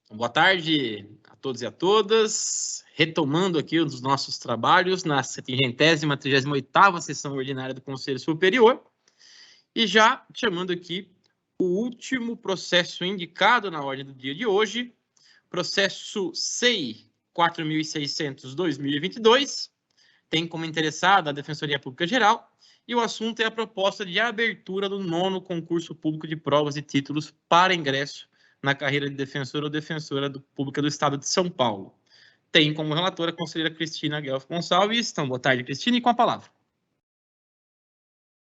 Boa tarde a todos e a todas. Retomando aqui os nossos trabalhos na 38ª sessão ordinária do Conselho Superior e já chamando aqui o último processo indicado na ordem do dia de hoje, processo SEI 4.600/2022, tem como interessada a Defensoria Pública Geral e o assunto é a proposta de abertura do 9º concurso público de provas e títulos para ingresso na carreira de defensor ou defensora pública do Estado de São Paulo. Tem como relatora a conselheira Cristina Guelph Gonçalves. Então, boa tarde, Cristina, e com a palavra.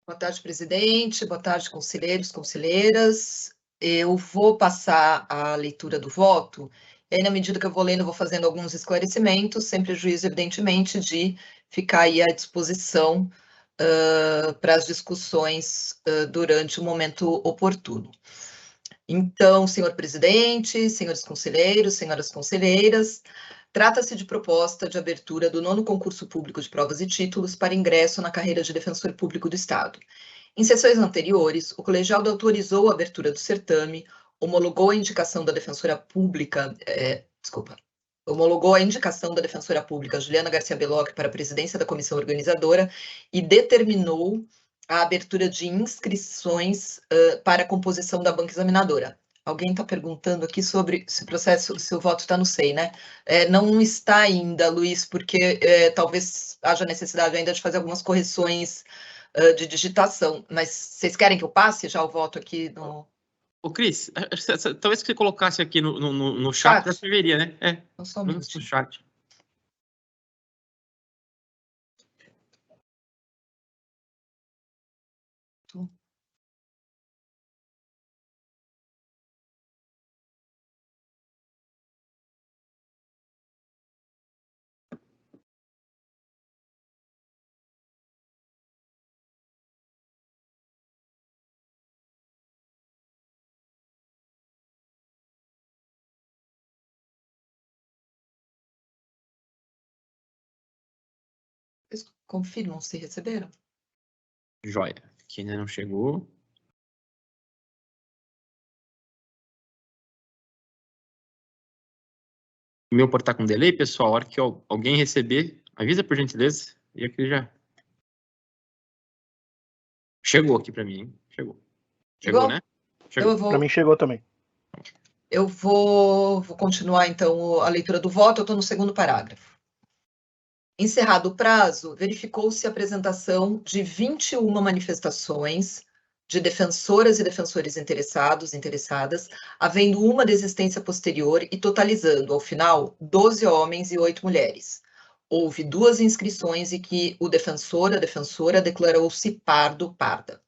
Boa tarde, presidente. Boa tarde, conselheiros, conselheiras. Eu vou passar a leitura do voto, e aí, na medida que eu vou lendo, eu vou fazendo alguns esclarecimentos, sem prejuízo, evidentemente, de ficar aí à disposição para as discussões durante o momento oportuno. Então, senhor presidente, senhores conselheiros, senhoras conselheiras, trata-se de proposta de abertura do 9º concurso público de provas e títulos para ingresso na carreira de defensor público do Estado. Em sessões anteriores, o colegiado autorizou a abertura do certame, homologou a indicação da defensora pública, Juliana Garcia Belloc para a presidência da comissão organizadora e determinou a abertura de inscrições para a composição da banca examinadora. Alguém está perguntando aqui sobre esse processo, se o voto está no SEI, né? Não está ainda, Luiz, porque talvez haja necessidade ainda de fazer algumas correções de digitação, mas vocês querem que eu passe já o voto aqui no... Ô, Cris, talvez que você colocasse aqui no chat, já serviria, né? Então, só um minutinho. No chat. Vocês confirmam se receberam? Joia. Aqui ainda não chegou. O meu portal com delay, pessoal. A hora que alguém receber, avisa por gentileza. E aqui já... Chegou aqui para mim, hein? Chegou, né? Chegou. Para mim chegou também. Eu vou continuar, então, a leitura do voto. Eu estou no 2º parágrafo. Encerrado o prazo, verificou-se a apresentação de 21 manifestações de defensoras e defensores interessadas, havendo uma desistência posterior e totalizando, ao final, 12 homens e 8 mulheres. Houve 2 inscrições e que o defensor, a defensora, declarou-se parda.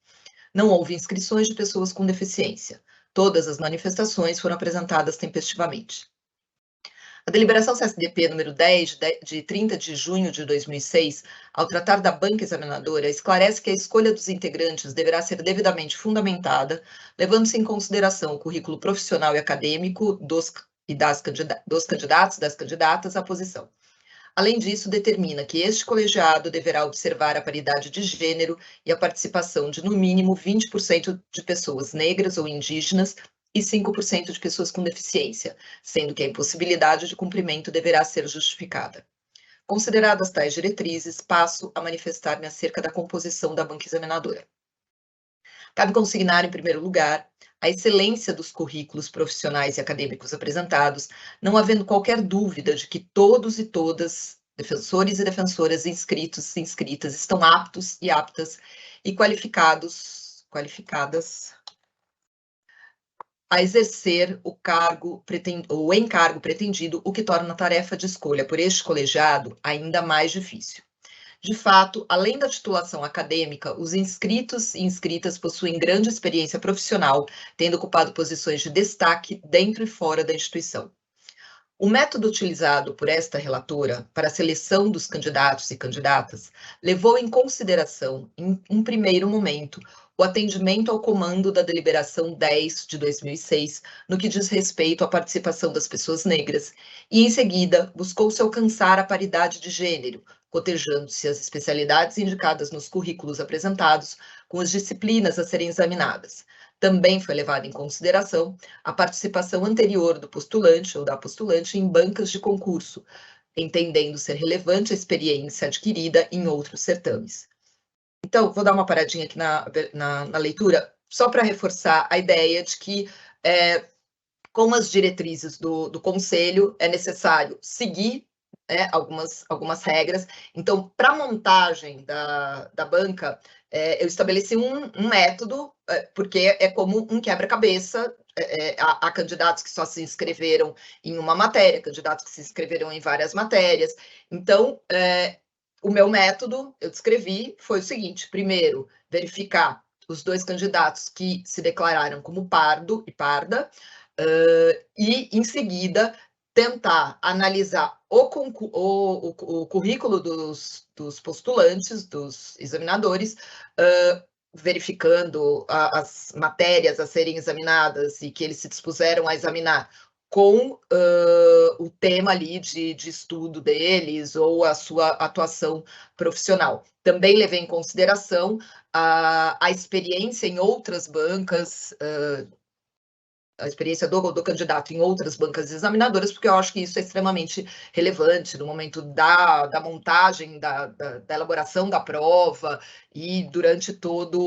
Não houve inscrições de pessoas com deficiência. Todas as manifestações foram apresentadas tempestivamente. A deliberação CSDP número 10, de 30 de junho de 2006, ao tratar da banca examinadora, esclarece que a escolha dos integrantes deverá ser devidamente fundamentada, levando-se em consideração o currículo profissional e acadêmico dos candidatos e das candidatas à posição. Além disso, determina que este colegiado deverá observar a paridade de gênero e a participação de, no mínimo, 20% de pessoas negras ou indígenas e 5% de pessoas com deficiência, sendo que a impossibilidade de cumprimento deverá ser justificada. Consideradas tais diretrizes, passo a manifestar-me acerca da composição da banca examinadora. Cabe consignar, em primeiro lugar, a excelência dos currículos profissionais e acadêmicos apresentados, não havendo qualquer dúvida de que todos e todas, defensores e defensoras inscritos e inscritas, estão aptos e aptas e qualificadas a exercer o encargo pretendido, o que torna a tarefa de escolha por este colegiado ainda mais difícil. De fato, além da titulação acadêmica, os inscritos e inscritas possuem grande experiência profissional, tendo ocupado posições de destaque dentro e fora da instituição. O método utilizado por esta relatora para a seleção dos candidatos e candidatas levou em consideração, em um primeiro momento, o atendimento ao comando da Deliberação 10 de 2006, no que diz respeito à participação das pessoas negras, e, em seguida, buscou-se alcançar a paridade de gênero, cotejando-se as especialidades indicadas nos currículos apresentados com as disciplinas a serem examinadas. também foi levada em consideração a participação anterior do postulante ou da postulante em bancas de concurso, entendendo ser relevante a experiência adquirida em outros certames. Então, vou dar uma paradinha aqui na leitura, só para reforçar a ideia de que, com as diretrizes do Conselho, é necessário seguir algumas regras. Então, para a montagem da banca, eu estabeleci um método, porque é como um quebra-cabeça. Há candidatos que só se inscreveram em uma matéria, candidatos que se inscreveram em várias matérias. Então, o meu método, eu descrevi, foi o seguinte: primeiro, verificar os 2 candidatos que se declararam como pardo e parda, e, em seguida, tentar analisar o currículo dos postulantes, dos examinadores, verificando as matérias a serem examinadas e que eles se dispuseram a examinar com o tema ali de estudo deles ou a sua atuação profissional. Também levei em consideração a experiência em outras bancas, a experiência do candidato em outras bancas examinadoras, porque eu acho que isso é extremamente relevante no momento da montagem, da elaboração da prova e durante todo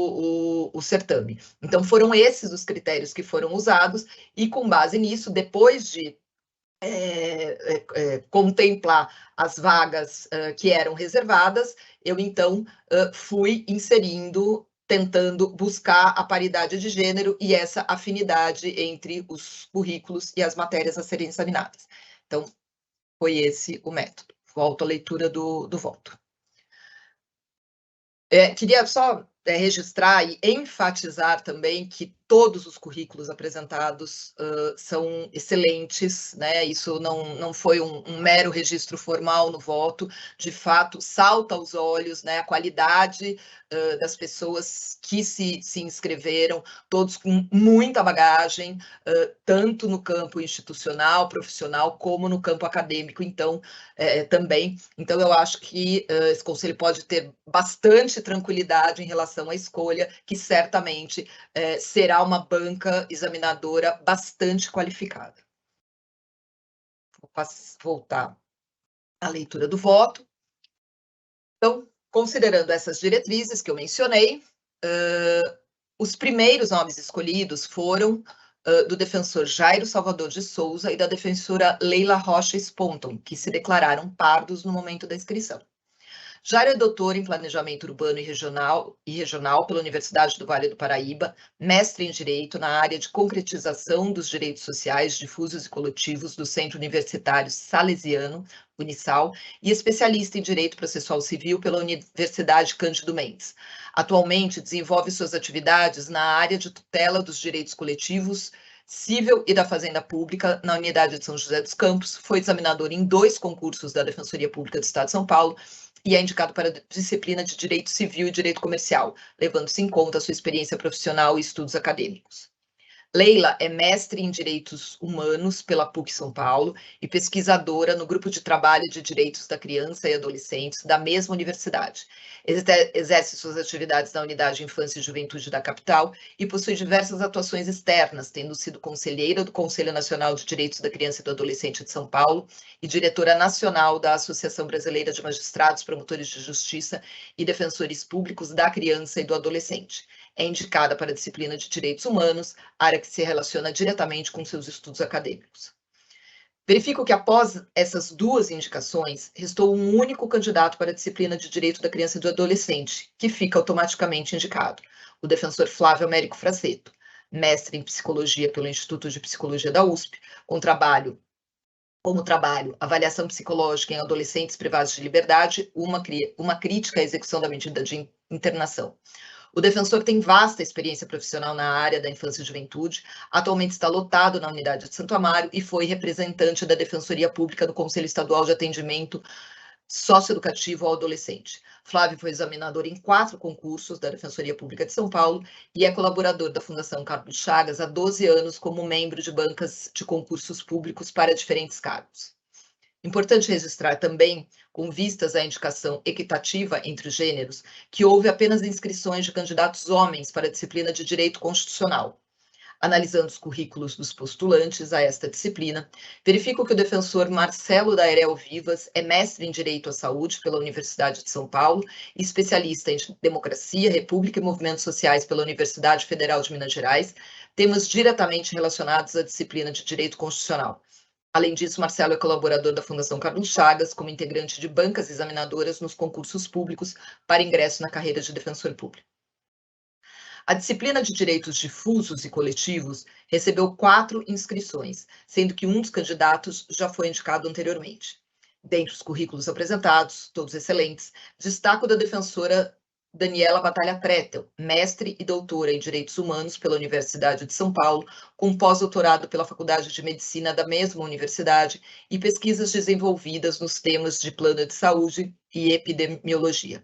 o certame. Então, foram esses os critérios que foram usados, e com base nisso, depois de contemplar as vagas que eram reservadas, eu então fui inserindo, tentando buscar a paridade de gênero e essa afinidade entre os currículos e as matérias a serem examinadas. Então, foi esse o método. Volto à leitura do voto. Queria só registrar e enfatizar também que todos os currículos apresentados são excelentes, né? Isso não foi um mero registro formal no voto, de fato, salta aos olhos, né, a qualidade das pessoas que se inscreveram, todos com muita bagagem, tanto no campo institucional, profissional, como no campo acadêmico, então, também. Então, eu acho que esse conselho pode ter bastante tranquilidade em relação à escolha, que certamente será uma banca examinadora bastante qualificada. Vou voltar à leitura do voto. Então, considerando essas diretrizes que eu mencionei, os primeiros nomes escolhidos foram do defensor Jairo Salvador de Souza e da defensora Leila Rocha Sponton, que se declararam pardos no momento da inscrição. Jairo é doutor em Planejamento Urbano e Regional pela Universidade do Vale do Paraíba, mestre em Direito na área de concretização dos direitos sociais difusos e coletivos do Centro Universitário Salesiano, Unisal, e especialista em Direito Processual Civil pela Universidade Cândido Mendes. Atualmente, desenvolve suas atividades na área de tutela dos direitos coletivos, civil e da Fazenda Pública na Unidade de São José dos Campos, foi examinador em 2 concursos da Defensoria Pública do Estado de São Paulo e é indicado para a disciplina de Direito Civil e Direito Comercial, levando-se em conta a sua experiência profissional e estudos acadêmicos. Leila é mestre em Direitos Humanos pela PUC São Paulo e pesquisadora no Grupo de Trabalho de Direitos da Criança e Adolescentes da mesma universidade. Exerce suas atividades na Unidade de Infância e Juventude da capital e possui diversas atuações externas, tendo sido conselheira do Conselho Nacional de Direitos da Criança e do Adolescente de São Paulo e diretora nacional da Associação Brasileira de Magistrados, Promotores de Justiça e Defensores Públicos da Criança e do Adolescente. É indicada para a disciplina de Direitos Humanos, área que se relaciona diretamente com seus estudos acadêmicos. Verifico que, após essas 2 indicações, restou um único candidato para a disciplina de Direito da Criança e do Adolescente, que fica automaticamente indicado, o defensor Flávio Américo Frazeto, mestre em Psicologia pelo Instituto de Psicologia da USP, como trabalho, avaliação psicológica em adolescentes privados de liberdade, uma crítica à execução da medida de internação. O defensor tem vasta experiência profissional na área da infância e juventude, atualmente está lotado na unidade de Santo Amaro e foi representante da Defensoria Pública do Conselho Estadual de Atendimento Socioeducativo ao Adolescente. Flávio foi examinador em 4 concursos da Defensoria Pública de São Paulo e é colaborador da Fundação Carlos Chagas há 12 anos como membro de bancas de concursos públicos para diferentes cargos. Importante registrar também, com vistas à indicação equitativa entre os gêneros, que houve apenas inscrições de candidatos homens para a disciplina de Direito Constitucional. Analisando os currículos dos postulantes a esta disciplina, verifico que o defensor Marcelo Dairel Vivas é mestre em Direito à Saúde pela Universidade de São Paulo e especialista em Democracia, República e Movimentos Sociais pela Universidade Federal de Minas Gerais, temas diretamente relacionados à disciplina de Direito Constitucional. Além disso, Marcelo é colaborador da Fundação Carlos Chagas, como integrante de bancas examinadoras nos concursos públicos para ingresso na carreira de defensor público. A disciplina de Direitos Difusos e Coletivos recebeu 4 inscrições, sendo que um dos candidatos já foi indicado anteriormente. Dentre os currículos apresentados, todos excelentes, destaco da defensora Daniela Batalha Pretel, mestre e doutora em Direitos Humanos pela Universidade de São Paulo, com pós-doutorado pela Faculdade de Medicina da mesma universidade e pesquisas desenvolvidas nos temas de plano de saúde e epidemiologia.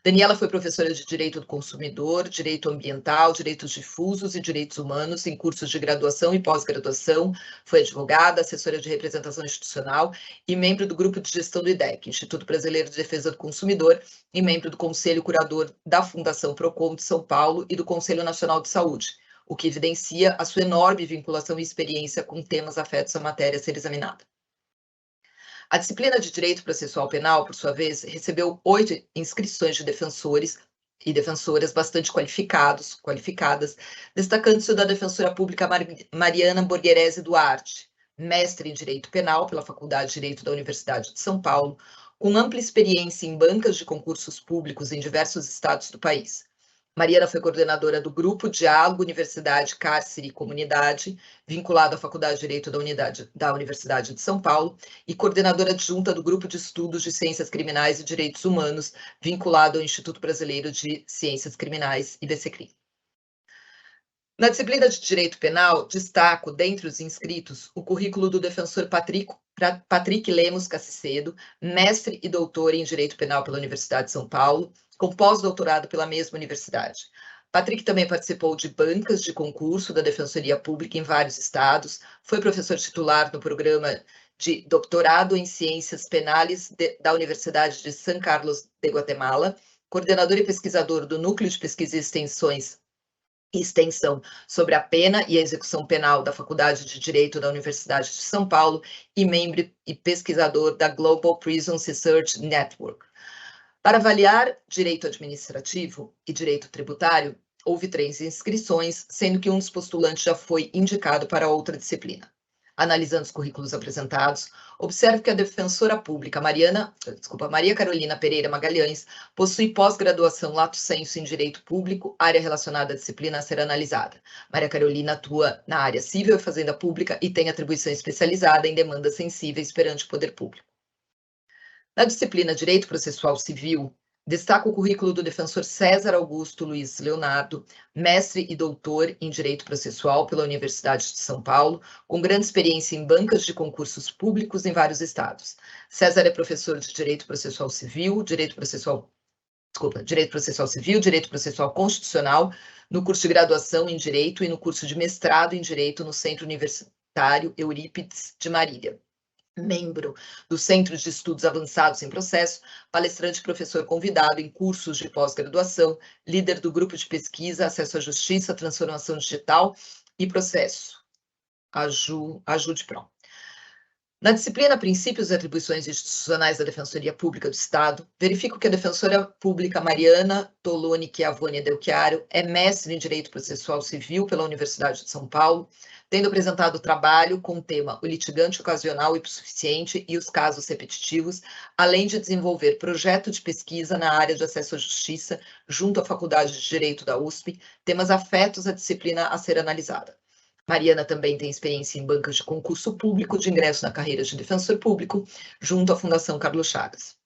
Daniela foi professora de Direito do Consumidor, Direito Ambiental, Direitos Difusos e Direitos Humanos em cursos de graduação e pós-graduação, foi advogada, assessora de representação institucional e membro do Grupo de Gestão do IDEC, Instituto Brasileiro de Defesa do Consumidor, e membro do Conselho Curador da Fundação Procon de São Paulo e do Conselho Nacional de Saúde, o que evidencia a sua enorme vinculação e experiência com temas afetos à matéria a ser examinada. A disciplina de Direito Processual Penal, por sua vez, recebeu 8 inscrições de defensores e defensoras bastante qualificadas, destacando-se da defensora pública Mariana Borgherese Duarte, mestre em Direito Penal pela Faculdade de Direito da Universidade de São Paulo, com ampla experiência em bancas de concursos públicos em diversos estados do país. Mariana foi coordenadora do Grupo Diálogo Universidade, Cárcere e Comunidade, vinculado à Faculdade de Direito da Universidade de São Paulo, e coordenadora adjunta do Grupo de Estudos de Ciências Criminais e Direitos Humanos, vinculado ao Instituto Brasileiro de Ciências Criminais, IBCCRIM. Na disciplina de Direito Penal, destaco, dentre os inscritos, o currículo do defensor Patrick Lemos Cassicedo, mestre e doutor em Direito Penal pela Universidade de São Paulo, com pós-doutorado pela mesma universidade. Patrick também participou de bancas de concurso da Defensoria Pública em vários estados, foi professor titular no programa de doutorado em Ciências Penais da Universidade de San Carlos de Guatemala, coordenador e pesquisador do Núcleo de Pesquisa e Extensão sobre a Pena e a Execução Penal da Faculdade de Direito da Universidade de São Paulo e membro e pesquisador da Global Prisons Research Network. Para avaliar direito administrativo e direito tributário, houve 3 inscrições, sendo que um dos postulantes já foi indicado para outra disciplina. Analisando os currículos apresentados, observo que a defensora pública Maria Carolina Pereira Magalhães possui pós-graduação lato sensu em Direito Público, área relacionada à disciplina a ser analisada. Maria Carolina atua na área civil e fazenda pública e tem atribuição especializada em demandas sensíveis perante o poder público. Na disciplina Direito Processual Civil, destaco o currículo do defensor César Augusto Luiz Leonardo, mestre e doutor em Direito Processual pela Universidade de São Paulo, com grande experiência em bancas de concursos públicos em vários estados. César é professor de Direito Processual Civil, Direito Processual Civil, Direito Processual Constitucional, no curso de graduação em Direito e no curso de mestrado em Direito no Centro Universitário Eurípides de Marília. Membro do Centro de Estudos Avançados em Processo, palestrante e professor convidado em cursos de pós-graduação, líder do Grupo de Pesquisa Acesso à Justiça, Transformação Digital e Processo, AJUDPRO. Na disciplina Princípios e Atribuições Institucionais da Defensoria Pública do Estado, verifico que a defensora pública Mariana Toloni Chiavone Del Chiaro é mestre em Direito Processual Civil pela Universidade de São Paulo, tendo apresentado trabalho com o tema O Litigante Ocasional Hipossuficiente e os Casos Repetitivos, além de desenvolver projeto de pesquisa na área de acesso à justiça junto à Faculdade de Direito da USP, temas afetos à disciplina a ser analisada. Mariana também tem experiência em bancas de concurso público de ingresso na carreira de defensor público, junto à Fundação Carlos Chagas.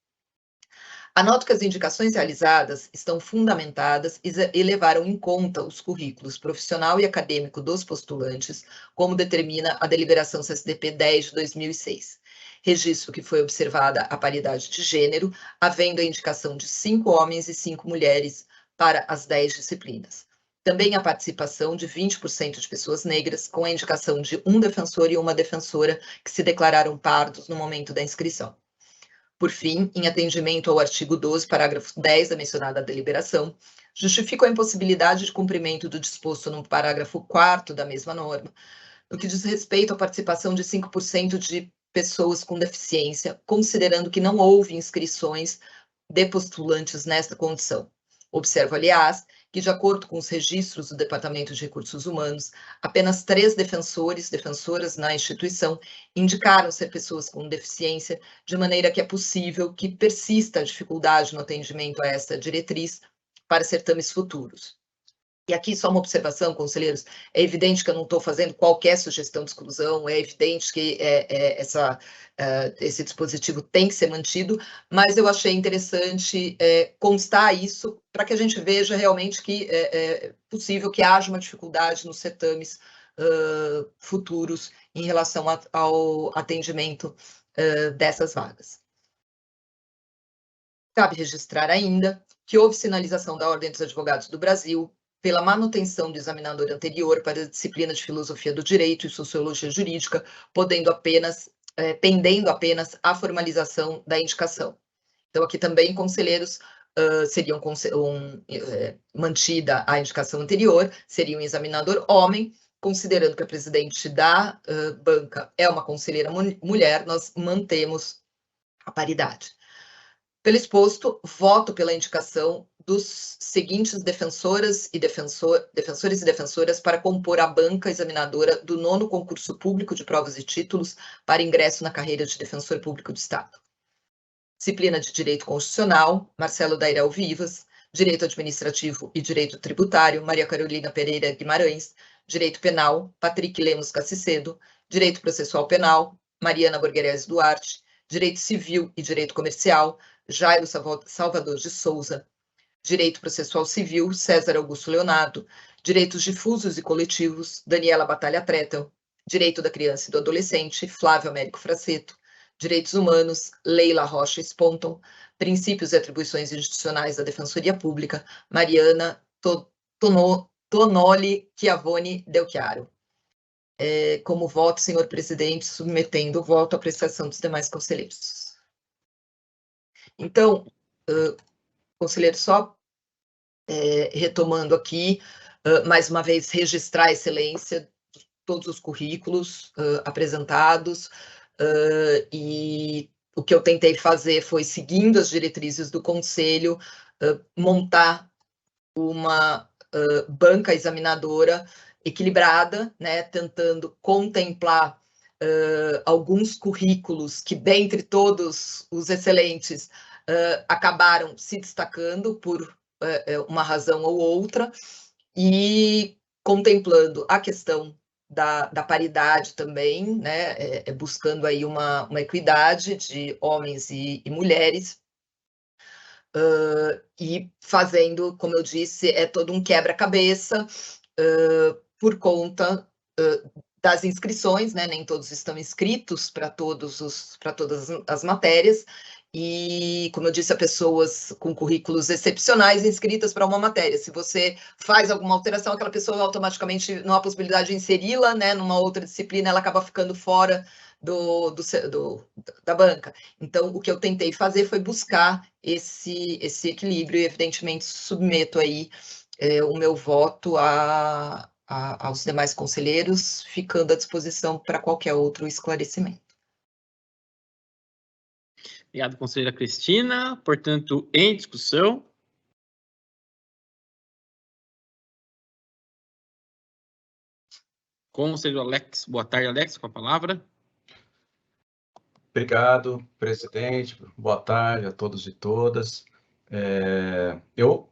Anoto que as indicações realizadas estão fundamentadas e levaram em conta os currículos profissional e acadêmico dos postulantes, como determina a deliberação CSDP 10 de 2006. Registro que foi observada a paridade de gênero, havendo a indicação de 5 homens e 5 mulheres para as 10 disciplinas. Também a participação de 20% de pessoas negras, com a indicação de um defensor e uma defensora que se declararam pardos no momento da inscrição. Por fim, em atendimento ao artigo 12, parágrafo 10 da mencionada deliberação, justificam a impossibilidade de cumprimento do disposto no parágrafo 4º da mesma norma, no que diz respeito à participação de 5% de pessoas com deficiência, considerando que não houve inscrições de postulantes nesta condição. Observo, aliás, que, de acordo com os registros do Departamento de Recursos Humanos, apenas 3 defensoras na instituição indicaram ser pessoas com deficiência, de maneira que é possível que persista a dificuldade no atendimento a esta diretriz para certames futuros. E aqui só uma observação, conselheiros, é evidente que eu não estou fazendo qualquer sugestão de exclusão, é evidente que esse dispositivo tem que ser mantido, mas eu achei interessante constar isso para que a gente veja realmente que é possível que haja uma dificuldade nos certames futuros em relação ao atendimento dessas vagas. Cabe registrar ainda que houve sinalização da Ordem dos Advogados do Brasil pela manutenção do examinador anterior para a disciplina de Filosofia do Direito e Sociologia Jurídica, pendendo apenas a formalização da indicação. Então, aqui também, conselheiros, seriam mantida a indicação anterior, seria um examinador homem, considerando que a presidente da banca é uma conselheira mulher, nós mantemos a paridade. Pelo exposto, voto pela indicação dos seguintes defensores e defensoras para compor a banca examinadora do 9º concurso público de provas e títulos para ingresso na carreira de defensor público do Estado. Disciplina de Direito Constitucional, Marcelo Dairel Vivas. Direito Administrativo e Direito Tributário, Maria Carolina Pereira Guimarães. Direito Penal, Patrick Lemos Cassicedo. Direito Processual Penal, Mariana Borgherese Duarte. Direito Civil e Direito Comercial, Jairo Salvador de Souza. Direito Processual Civil, César Augusto Leonardo. Direitos Difusos e Coletivos, Daniela Batalha Tretel. Direito da Criança e do Adolescente, Flávio Américo Fraceto. Direitos Humanos, Leila Rocha Sponton. Princípios e Atribuições Institucionais da Defensoria Pública, Mariana Tonoli Chiavone Del Chiaro. Como voto, senhor presidente, submetendo o voto à apreciação dos demais conselheiros. Então, conselheiro, só retomando aqui, mais uma vez, registrar a excelência de todos os currículos apresentados, e o que eu tentei fazer foi, seguindo as diretrizes do Conselho, montar uma banca examinadora equilibrada, né, tentando contemplar alguns currículos que, dentre todos os excelentes, acabaram se destacando por uma razão ou outra, e contemplando a questão da paridade também, né, buscando aí uma equidade de homens e mulheres, e fazendo, como eu disse, todo um quebra-cabeça por conta das inscrições, né, nem todos estão inscritos para todas as matérias, e, como eu disse, há pessoas com currículos excepcionais inscritas para uma matéria. Se você faz alguma alteração, aquela pessoa automaticamente não há possibilidade de inseri-la, né, numa outra disciplina, ela acaba ficando fora da banca. Então, o que eu tentei fazer foi buscar esse equilíbrio, e, evidentemente, submeto aí o meu voto aos demais conselheiros, ficando à disposição para qualquer outro esclarecimento. Obrigado, conselheira Cristina. Portanto, em discussão. Conselheiro Alex. Boa tarde, Alex, com a palavra. Obrigado, presidente. Boa tarde a todos e todas. Eu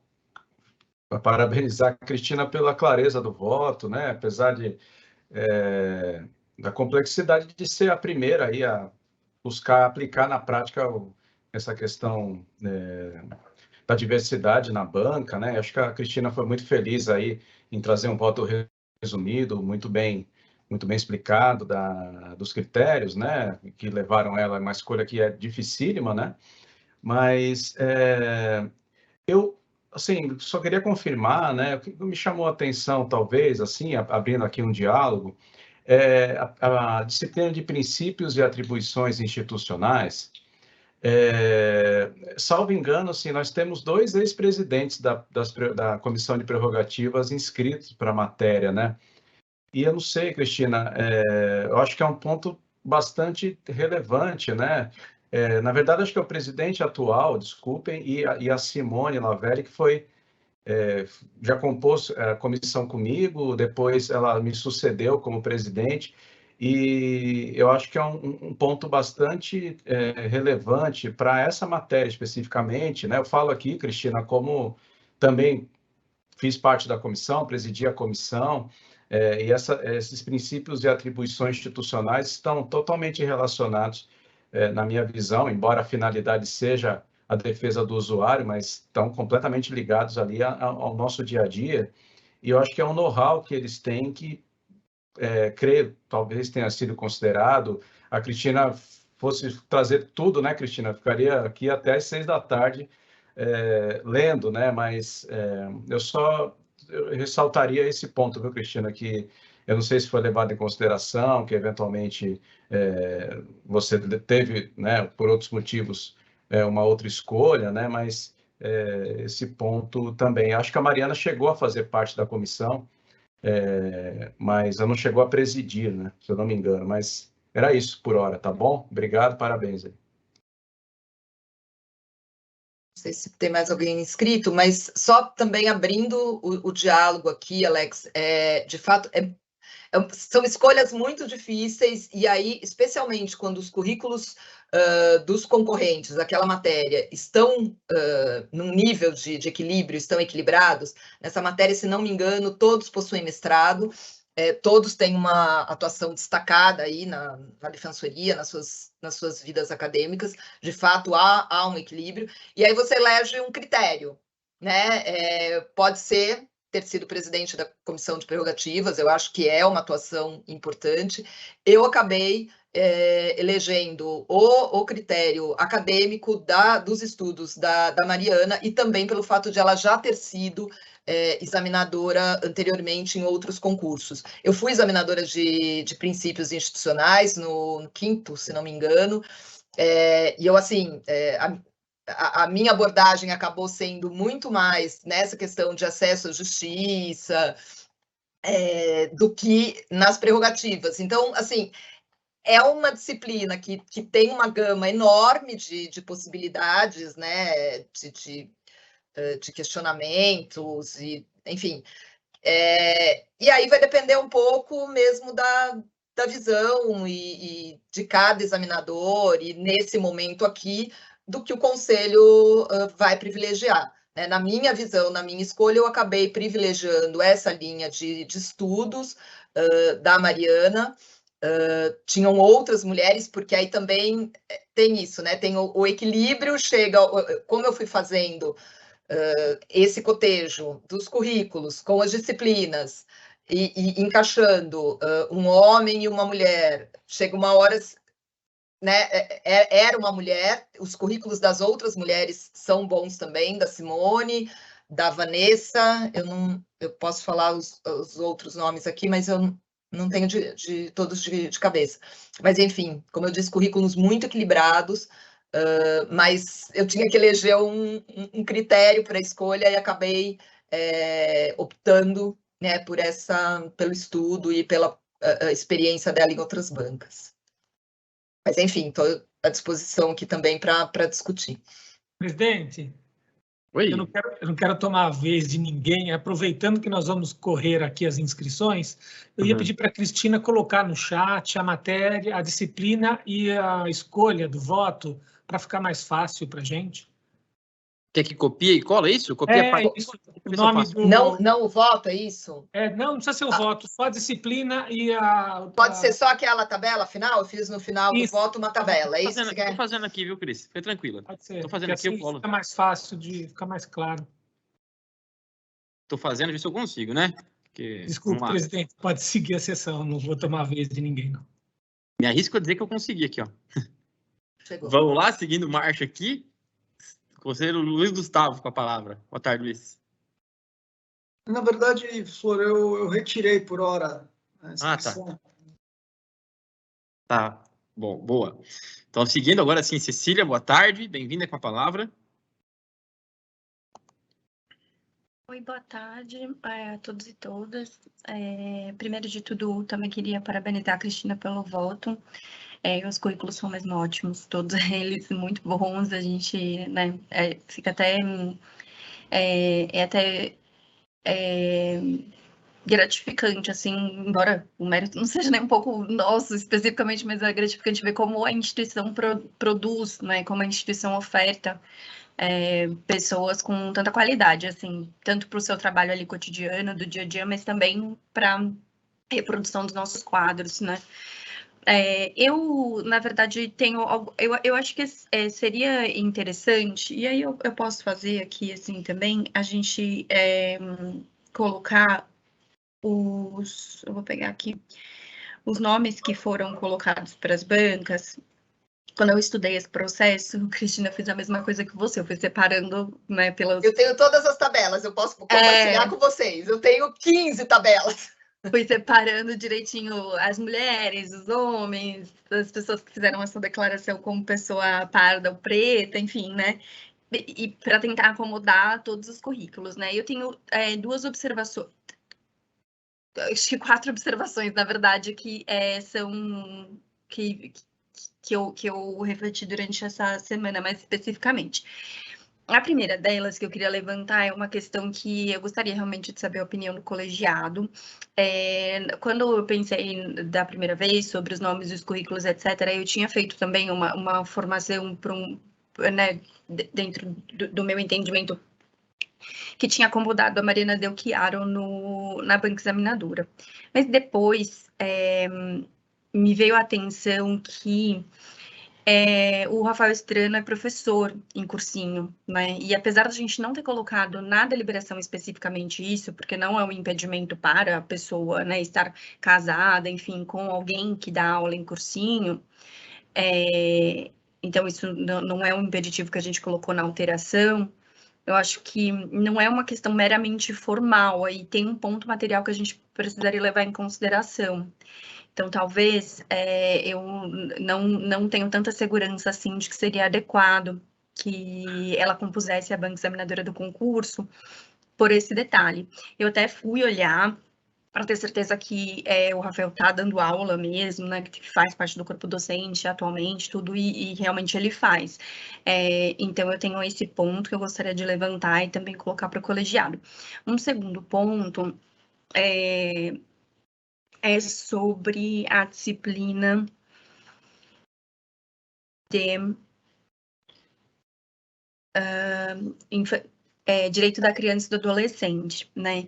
parabenizar a Cristina pela clareza do voto, né? Apesar da complexidade de ser a primeira aí a buscar aplicar na prática essa questão da diversidade na banca, né? Acho que a Cristina foi muito feliz aí em trazer um voto resumido, muito bem explicado dos critérios, né? Que levaram ela a uma escolha que é dificílima, né? Mas eu, assim, só queria confirmar, né? O que me chamou a atenção, talvez, assim, abrindo aqui um diálogo, a disciplina de princípios e atribuições institucionais, Salvo engano, assim, nós temos 2 ex-presidentes da Comissão de Prerrogativas inscritos para a matéria, né? E eu não sei, Cristina, eu acho que é um ponto bastante relevante, né? Na verdade, acho que é o presidente atual, desculpem, e a Simone Lavelli, que foi, já compôs a comissão comigo, depois ela me sucedeu como presidente, e eu acho que é um ponto bastante relevante para essa matéria especificamente, né? Eu falo aqui, Cristina, como também fiz parte da comissão, presidi a comissão, e esses princípios e atribuições institucionais estão totalmente relacionados, na minha visão, embora a finalidade seja a defesa do usuário, mas estão completamente ligados ali ao nosso dia a dia, e eu acho que é um know-how que eles têm que, creio, talvez tenha sido considerado. A Cristina fosse trazer tudo, né, Cristina? Ficaria aqui até às 6 da tarde, lendo, né? Mas eu ressaltaria esse ponto, viu, Cristina, que eu não sei se foi levado em consideração, que eventualmente você teve, né, por outros motivos, uma outra escolha, né? Mas esse ponto também. Acho que a Mariana chegou a fazer parte da comissão, mas ela não chegou a presidir, né? Se eu não me engano. Mas era isso por hora, tá bom? Obrigado, parabéns aí. Não sei se tem mais alguém inscrito, mas só também abrindo o diálogo aqui, Alex, de fato, são escolhas muito difíceis, e aí, especialmente quando os currículos dos concorrentes, aquela matéria, estão num nível de equilíbrio, estão equilibrados. Nessa matéria, se não me engano, todos possuem mestrado, todos têm uma atuação destacada aí na defensoria, nas suas vidas acadêmicas. De fato, há um equilíbrio, e aí você elege um critério, né? Pode ser ter sido presidente da Comissão de Prerrogativas, eu acho que é uma atuação importante. Eu acabei elegendo o critério acadêmico dos estudos da Mariana, e também pelo fato de ela já ter sido examinadora anteriormente em outros concursos. Eu fui examinadora de princípios institucionais no 5º, se não me engano, e eu, assim, a minha abordagem acabou sendo muito mais nessa questão de acesso à justiça, do que nas prerrogativas. Então, assim, é uma disciplina que tem uma gama enorme de possibilidades, né, de questionamentos, e, enfim. E aí vai depender um pouco mesmo da visão e de cada examinador, e nesse momento aqui, do que o conselho vai privilegiar. Né? Na minha visão, na minha escolha, eu acabei privilegiando essa linha de estudos da Mariana. Tinham outras mulheres, porque aí também tem isso, né? Tem o equilíbrio, como eu fui fazendo esse cotejo dos currículos com as disciplinas, e encaixando um homem e uma mulher, chega uma hora, né, era uma mulher, os currículos das outras mulheres são bons também, da Simone, da Vanessa, eu posso falar os outros nomes aqui, mas eu não tenho todos de cabeça. Mas, enfim, como eu disse, currículos muito equilibrados, mas eu tinha que eleger um critério para a escolha, e acabei optando, né, pelo estudo e pela experiência dela em outras bancas. Mas, enfim, estou à disposição aqui também para discutir. Presidente, Oi. Eu não quero tomar a vez de ninguém. Aproveitando que nós vamos correr aqui as inscrições, eu ia pedir para a Cristina colocar no chat a matéria, a disciplina e a escolha do voto, para ficar mais fácil para a gente. Quer que copie e cola isso? Copia Isso, o nome do... Não o voto, é isso? Não precisa ser o voto, só a disciplina e a... Pode ser só aquela tabela final? Eu fiz no final do voto uma tabela, é isso que você quer? Estou fazendo aqui, viu, Cris? Fica tranquila. Pode ser. Estou fazendo aqui, assim eu colo. Fica mais fácil, fica mais claro. Estou fazendo, ver se eu consigo, né? Desculpe, presidente, pode seguir a sessão, não vou tomar a vez de ninguém, não. Me arrisco a dizer que eu consegui aqui, ó. Chegou. Vamos lá, seguindo marcha aqui. Conselheiro Luiz Gustavo com a palavra. Boa tarde, Luiz. Na verdade, Flor, eu retirei por hora a inscrição. Tá. Bom, boa. Então, seguindo agora, sim, Cecília, boa tarde, bem-vinda com a palavra. Oi, boa tarde a todos e todas. Primeiro de tudo, também queria parabenizar a Cristina pelo voto. Os currículos são mesmo ótimos, todos eles muito bons. A gente, né, fica até gratificante, assim, embora o mérito não seja nem um pouco nosso especificamente, mas é gratificante ver como a instituição produz, né, como a instituição oferta pessoas com tanta qualidade, assim, tanto para o seu trabalho ali cotidiano, do dia a dia, mas também para reprodução dos nossos quadros, né? Eu, na verdade, tenho... Eu acho que seria interessante, e aí eu posso fazer aqui, assim, também, a gente colocar eu vou pegar aqui os nomes que foram colocados para as bancas. Quando eu estudei esse processo, Cristina, eu fiz a mesma coisa que você, eu fui separando, né, pelas... Eu tenho todas as tabelas, eu posso compartilhar com vocês. Eu tenho 15 tabelas. Fui separando direitinho as mulheres, os homens, as pessoas que fizeram essa declaração como pessoa parda ou preta, enfim, né? E para tentar acomodar todos os currículos, né? Eu tenho duas observações, acho que 4 observações, na verdade, que são que eu refleti durante essa semana, mais especificamente. A primeira delas que eu queria levantar é uma questão que eu gostaria realmente de saber a opinião do colegiado. Quando eu pensei da primeira vez sobre os nomes dos currículos, etc., eu tinha feito também uma formação para né, dentro do meu entendimento, que tinha acomodado a Mariana Del Chiaro na banca examinadora. Mas depois me veio a atenção que o Rafael Estrano é professor em cursinho, né? E apesar de a gente não ter colocado na deliberação especificamente isso, porque não é um impedimento para a pessoa, né, estar casada, enfim, com alguém que dá aula em cursinho, então isso não é um impeditivo que a gente colocou na alteração. Eu acho que não é uma questão meramente formal, aí tem um ponto material que a gente precisaria levar em consideração. Então, talvez eu não tenho tanta segurança assim de que seria adequado que ela compusesse a banca examinadora do concurso por esse detalhe. Eu até fui olhar para ter certeza que o Rafael está dando aula mesmo, né, que faz parte do corpo docente atualmente, tudo, e realmente ele faz. Então, eu tenho esse ponto que eu gostaria de levantar e também colocar para o colegiado. Um segundo ponto é sobre a disciplina de direito da criança e do adolescente, né?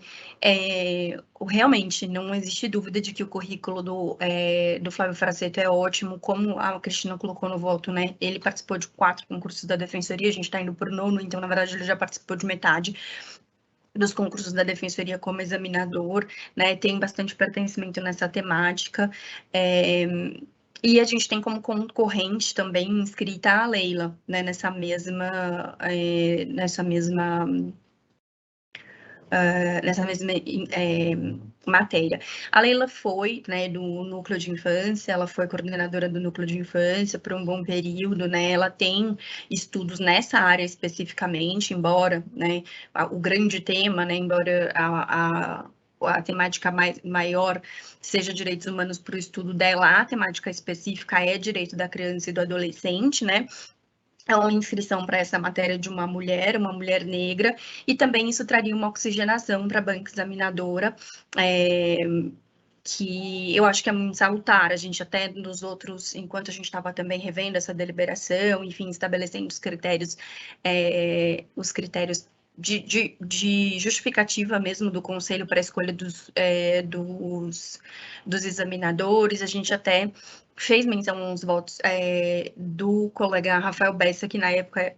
Realmente, não existe dúvida de que o currículo do Flávio Fraceto é ótimo, como a Cristina colocou no voto, né? Ele participou de 4 concursos da Defensoria, a gente está indo para o 9º, então, na verdade, ele já participou de metade dos concursos da Defensoria como examinador, né? Tem bastante pertencimento nessa temática. E a gente tem como concorrente também inscrita a Leila, né, nessa mesma matéria. A Leila foi, né, do núcleo de infância, ela foi coordenadora do núcleo de infância por um bom período, né, ela tem estudos nessa área especificamente, embora, né, o grande tema, né, embora a temática maior seja direitos humanos para o estudo dela, a temática específica é direito da criança e do adolescente, né? É uma inscrição para essa matéria de uma mulher negra, e também isso traria uma oxigenação para a banca examinadora, que eu acho que é muito salutar. A gente até nos outros, enquanto a gente estava também revendo essa deliberação, enfim, estabelecendo os critérios de justificativa mesmo do conselho para a escolha dos examinadores, a gente até fez menção aos votos do colega Rafael Bessa, que na época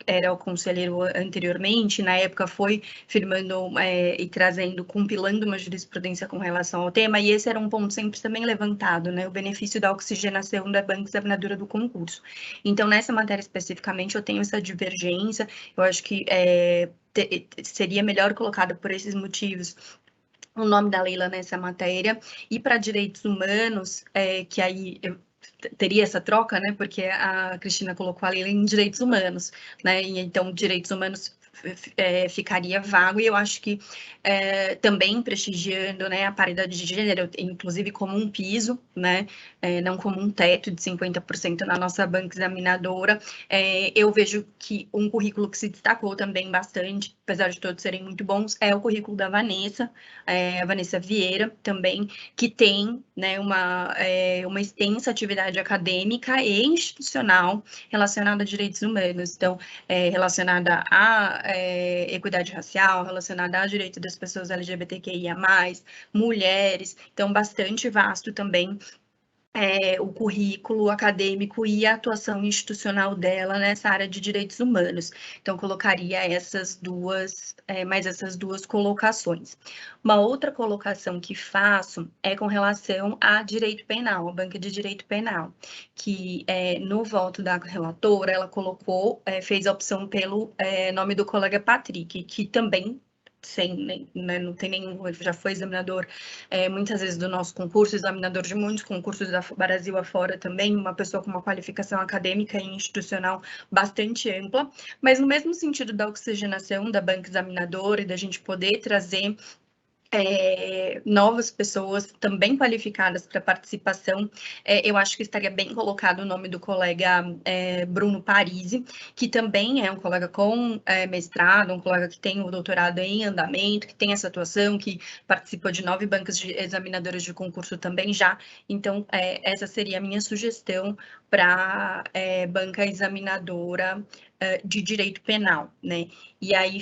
era o conselheiro anteriormente, na época foi firmando e trazendo, compilando uma jurisprudência com relação ao tema, e esse era um ponto sempre também levantado, né, o benefício da oxigenação da banca examinadora do concurso. Então, nessa matéria especificamente, eu tenho essa divergência, eu acho que seria melhor colocado por esses motivos o nome da Leila nessa matéria, e para direitos humanos, que aí teria essa troca, né? Porque a Cristina colocou ali em direitos humanos, né? E então direitos humanos ficaria vago, e eu acho que também prestigiando, né, a paridade de gênero, inclusive como um piso, né, não como um teto de 50% na nossa banca examinadora. Eu vejo que um currículo que se destacou também bastante, apesar de todos serem muito bons, é o currículo da Vanessa, a Vanessa Vieira também, que tem, né, uma extensa atividade acadêmica e institucional relacionada a direitos humanos, então, relacionada a equidade racial, relacionada a direito das pessoas LGBTQIA+, mulheres, então bastante vasto também o currículo acadêmico e a atuação institucional dela nessa área de direitos humanos. Então, colocaria mais essas duas colocações. Uma outra colocação que faço é com relação a direito penal, a banca de direito penal, que no voto da relatora, ela fez a opção pelo nome do colega Patrick, que também não tem nenhum, já foi examinador muitas vezes do nosso concurso, examinador de muitos concursos da Brasil afora também, uma pessoa com uma qualificação acadêmica e institucional bastante ampla, mas no mesmo sentido da oxigenação da banca examinadora e da gente poder trazer novas pessoas também qualificadas para participação, eu acho que estaria bem colocado o nome do colega Bruno Parisi, que também é um colega com mestrado, um colega que tem o doutorado em andamento, que tem essa atuação, que participou de 9 bancas de examinadoras de concurso também já. Então, essa seria a minha sugestão para banca examinadora de direito penal, né? E aí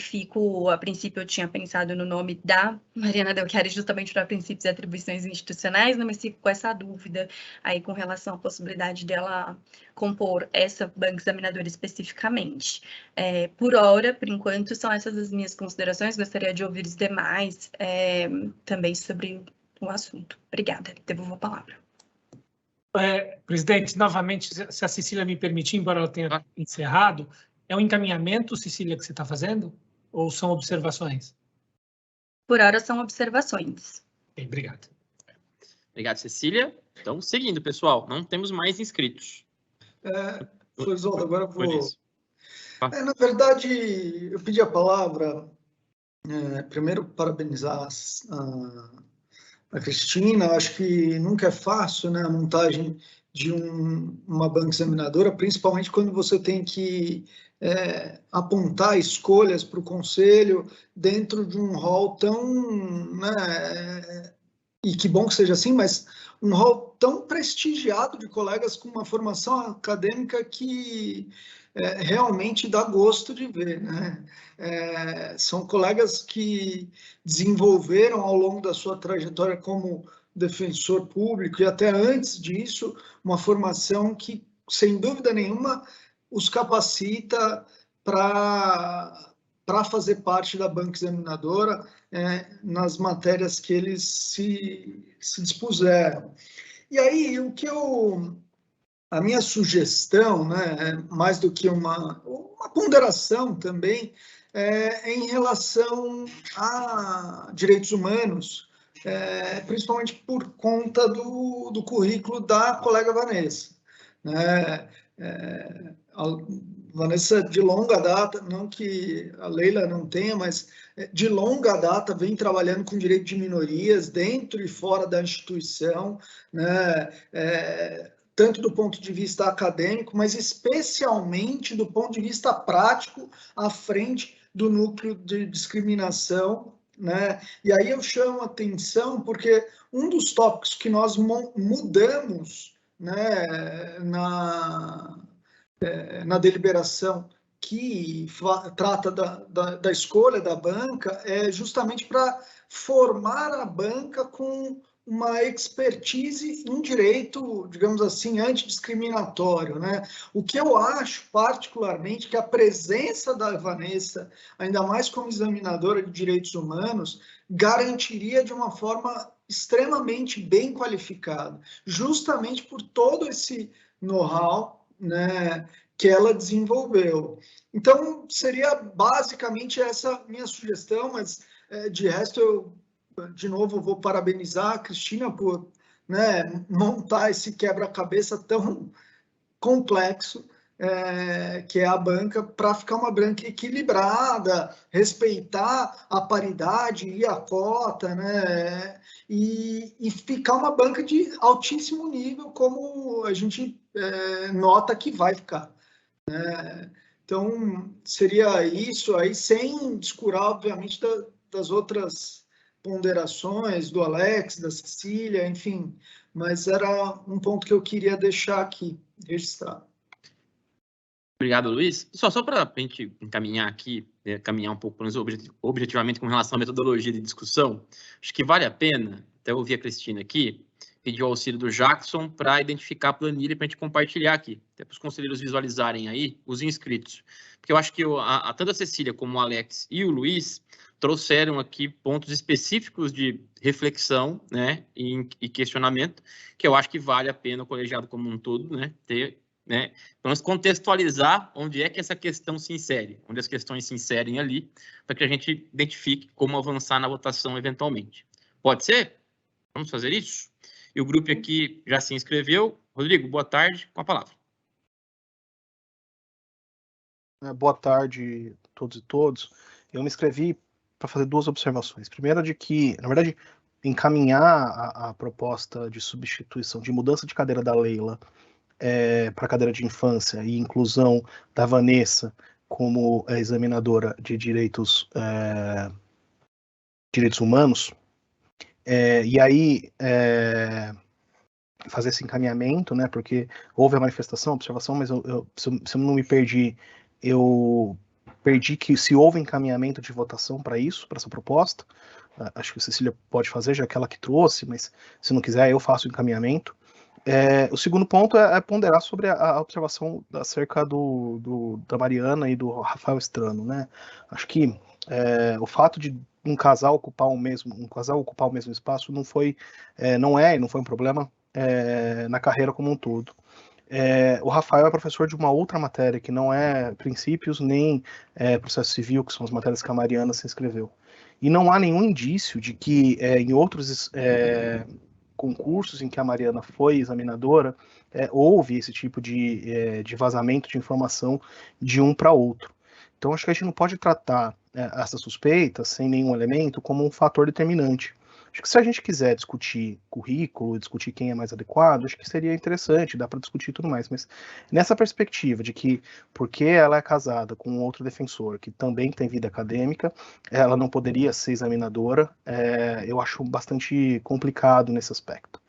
a princípio eu tinha pensado no nome da Mariana Delchiari justamente para princípios e atribuições institucionais, mas fico com essa dúvida aí com relação à possibilidade dela compor essa banca examinadora especificamente. Por enquanto, são essas as minhas considerações, gostaria de ouvir os demais também sobre o assunto. Obrigada, devolvo a palavra. Presidente, novamente, se a Cecília me permitir, embora ela tenha encerrado, é um encaminhamento, Cecília, que você está fazendo? Ou são observações? Por hora são observações. Bem, obrigado. Obrigado, Cecília. Então, seguindo, pessoal, não temos mais inscritos. Florisoldo, agora eu vou... na verdade, eu pedi a palavra, primeiro, parabenizar a Cristina. Acho que nunca é fácil, né, a montagem de uma banca examinadora, principalmente quando você tem que apontar escolhas para o conselho dentro de um rol tão, né, e que bom que seja assim, mas um rol tão prestigiado de colegas com uma formação acadêmica que realmente dá gosto de ver, né? São colegas que desenvolveram ao longo da sua trajetória como defensor público e até antes disso uma formação que, sem dúvida nenhuma, os capacita para fazer parte da banca examinadora nas matérias que eles se dispuseram. E aí, a minha sugestão, né, mais do que uma ponderação também, em relação a direitos humanos, principalmente por conta do currículo da colega Vanessa, né? A Vanessa, de longa data, não que a Leila não tenha, mas de longa data vem trabalhando com direito de minorias dentro e fora da instituição, né? Tanto do ponto de vista acadêmico, mas especialmente do ponto de vista prático, à frente do núcleo de discriminação, né? E aí eu chamo a atenção porque um dos tópicos que nós mudamos, né, na deliberação que trata da escolha da banca é justamente para formar a banca com uma expertise em direito, digamos assim, antidiscriminatório, né? O que eu acho particularmente que a presença da Vanessa, ainda mais como examinadora de direitos humanos, garantiria de uma forma extremamente bem qualificada, justamente por todo esse know-how, né, que ela desenvolveu. Então, seria basicamente essa minha sugestão, mas de resto eu, de novo, vou parabenizar a Cristina por né, montar esse quebra-cabeça tão complexo que é a banca, para ficar uma banca equilibrada, respeitar a paridade e a cota, né, e ficar uma banca de altíssimo nível, como a gente nota que vai ficar. Então, seria isso aí, sem descurar, obviamente, das outras ponderações do Alex, da Cecília, enfim, mas era um ponto que eu queria deixar aqui registrado. Obrigado, Luiz. Só para a gente encaminhar aqui, caminhar um pouco objetivamente com relação à metodologia de discussão, acho que vale a pena, até ouvir a Cristina aqui, pedir o auxílio do Jackson para identificar a planilha para a gente compartilhar aqui, até para os conselheiros visualizarem aí os inscritos. Porque eu acho que tanto a Cecília como o Alex e o Luiz trouxeram aqui pontos específicos de reflexão, né, e questionamento, que eu acho que vale a pena o colegiado como um todo, né, ter, né, vamos contextualizar onde é que essa questão se insere, onde as questões se inserem ali, para que a gente identifique como avançar na votação eventualmente. Pode ser? Vamos fazer isso? E o grupo aqui já se inscreveu. Rodrigo, boa tarde, com a palavra. Boa tarde a todos e todas. Eu me inscrevi para fazer duas observações. Primeira, de que, na verdade, encaminhar a proposta de substituição, de mudança de cadeira da Leila para a cadeira de infância e inclusão da Vanessa como examinadora de direitos humanos, e aí fazer esse encaminhamento, né, porque houve a manifestação, a observação, mas se eu não me perdi, eu perdi que se houve encaminhamento de votação para isso, para essa proposta. Acho que a Cecília pode fazer, já que ela que trouxe, mas se não quiser, eu faço o encaminhamento. O segundo ponto é ponderar sobre a observação acerca da Mariana e do Rafael Strano, né? Acho que o fato de um casal ocupar o mesmo espaço não foi um problema na carreira como um todo. O Rafael é professor de uma outra matéria que não é princípios nem processo civil, que são as matérias que a Mariana se inscreveu. E não há nenhum indício de que em outros concursos em que a Mariana foi examinadora, houve esse tipo de vazamento de informação de um para outro. Então, acho que a gente não pode tratar essa suspeita, sem nenhum elemento, como um fator determinante. Acho que se a gente quiser discutir currículo, discutir quem é mais adequado, acho que seria interessante, dá para discutir tudo mais, mas nessa perspectiva de que, porque ela é casada com outro defensor que também tem vida acadêmica, ela não poderia ser examinadora, eu acho bastante complicado nesse aspecto.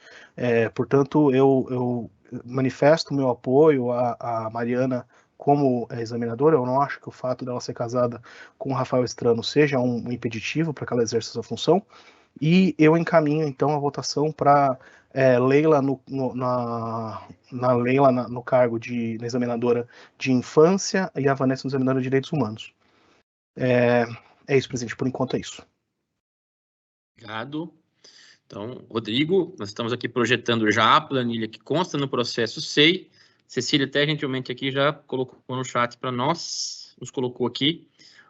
Portanto, eu manifesto o meu apoio à Mariana como examinadora. Eu não acho que o fato dela ser casada com o Rafael Strano seja um impeditivo para que ela exerça essa função, e eu encaminho, então, a votação para Leila Leila no cargo de examinadora de infância e a Vanessa no examinadora de direitos humanos. É isso, presidente, por enquanto é isso. Obrigado. Então, Rodrigo, nós estamos aqui projetando já a planilha que consta no processo SEI. Cecília até gentilmente aqui já colocou no chat para nós, nos colocou aqui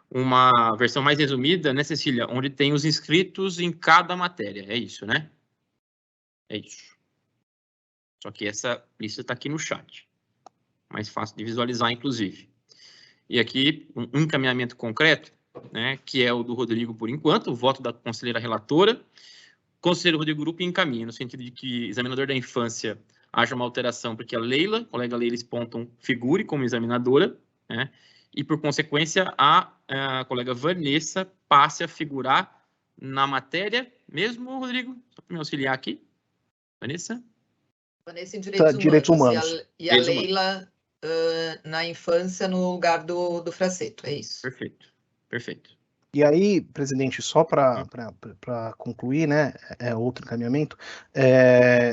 uma versão mais resumida, né, Cecília? Onde tem os inscritos em cada matéria. É isso, né? É isso. Só que essa lista está aqui no chat. Mais fácil de visualizar, inclusive. E aqui, um encaminhamento concreto, né, que é o do Rodrigo por enquanto, o voto da conselheira relatora. O conselheiro Rodrigo Grupo encaminha, no sentido de que examinador da infância haja uma alteração, porque a colega Leila Sponton, figure como examinadora, né? E, por consequência, a colega Vanessa passe a figurar na matéria mesmo, Rodrigo? Só para me auxiliar aqui. Vanessa? Vanessa em direitos humanos. E a Leila na infância no lugar do Fraceto, é isso. Perfeito, perfeito. E aí, presidente, só para concluir, né, outro encaminhamento,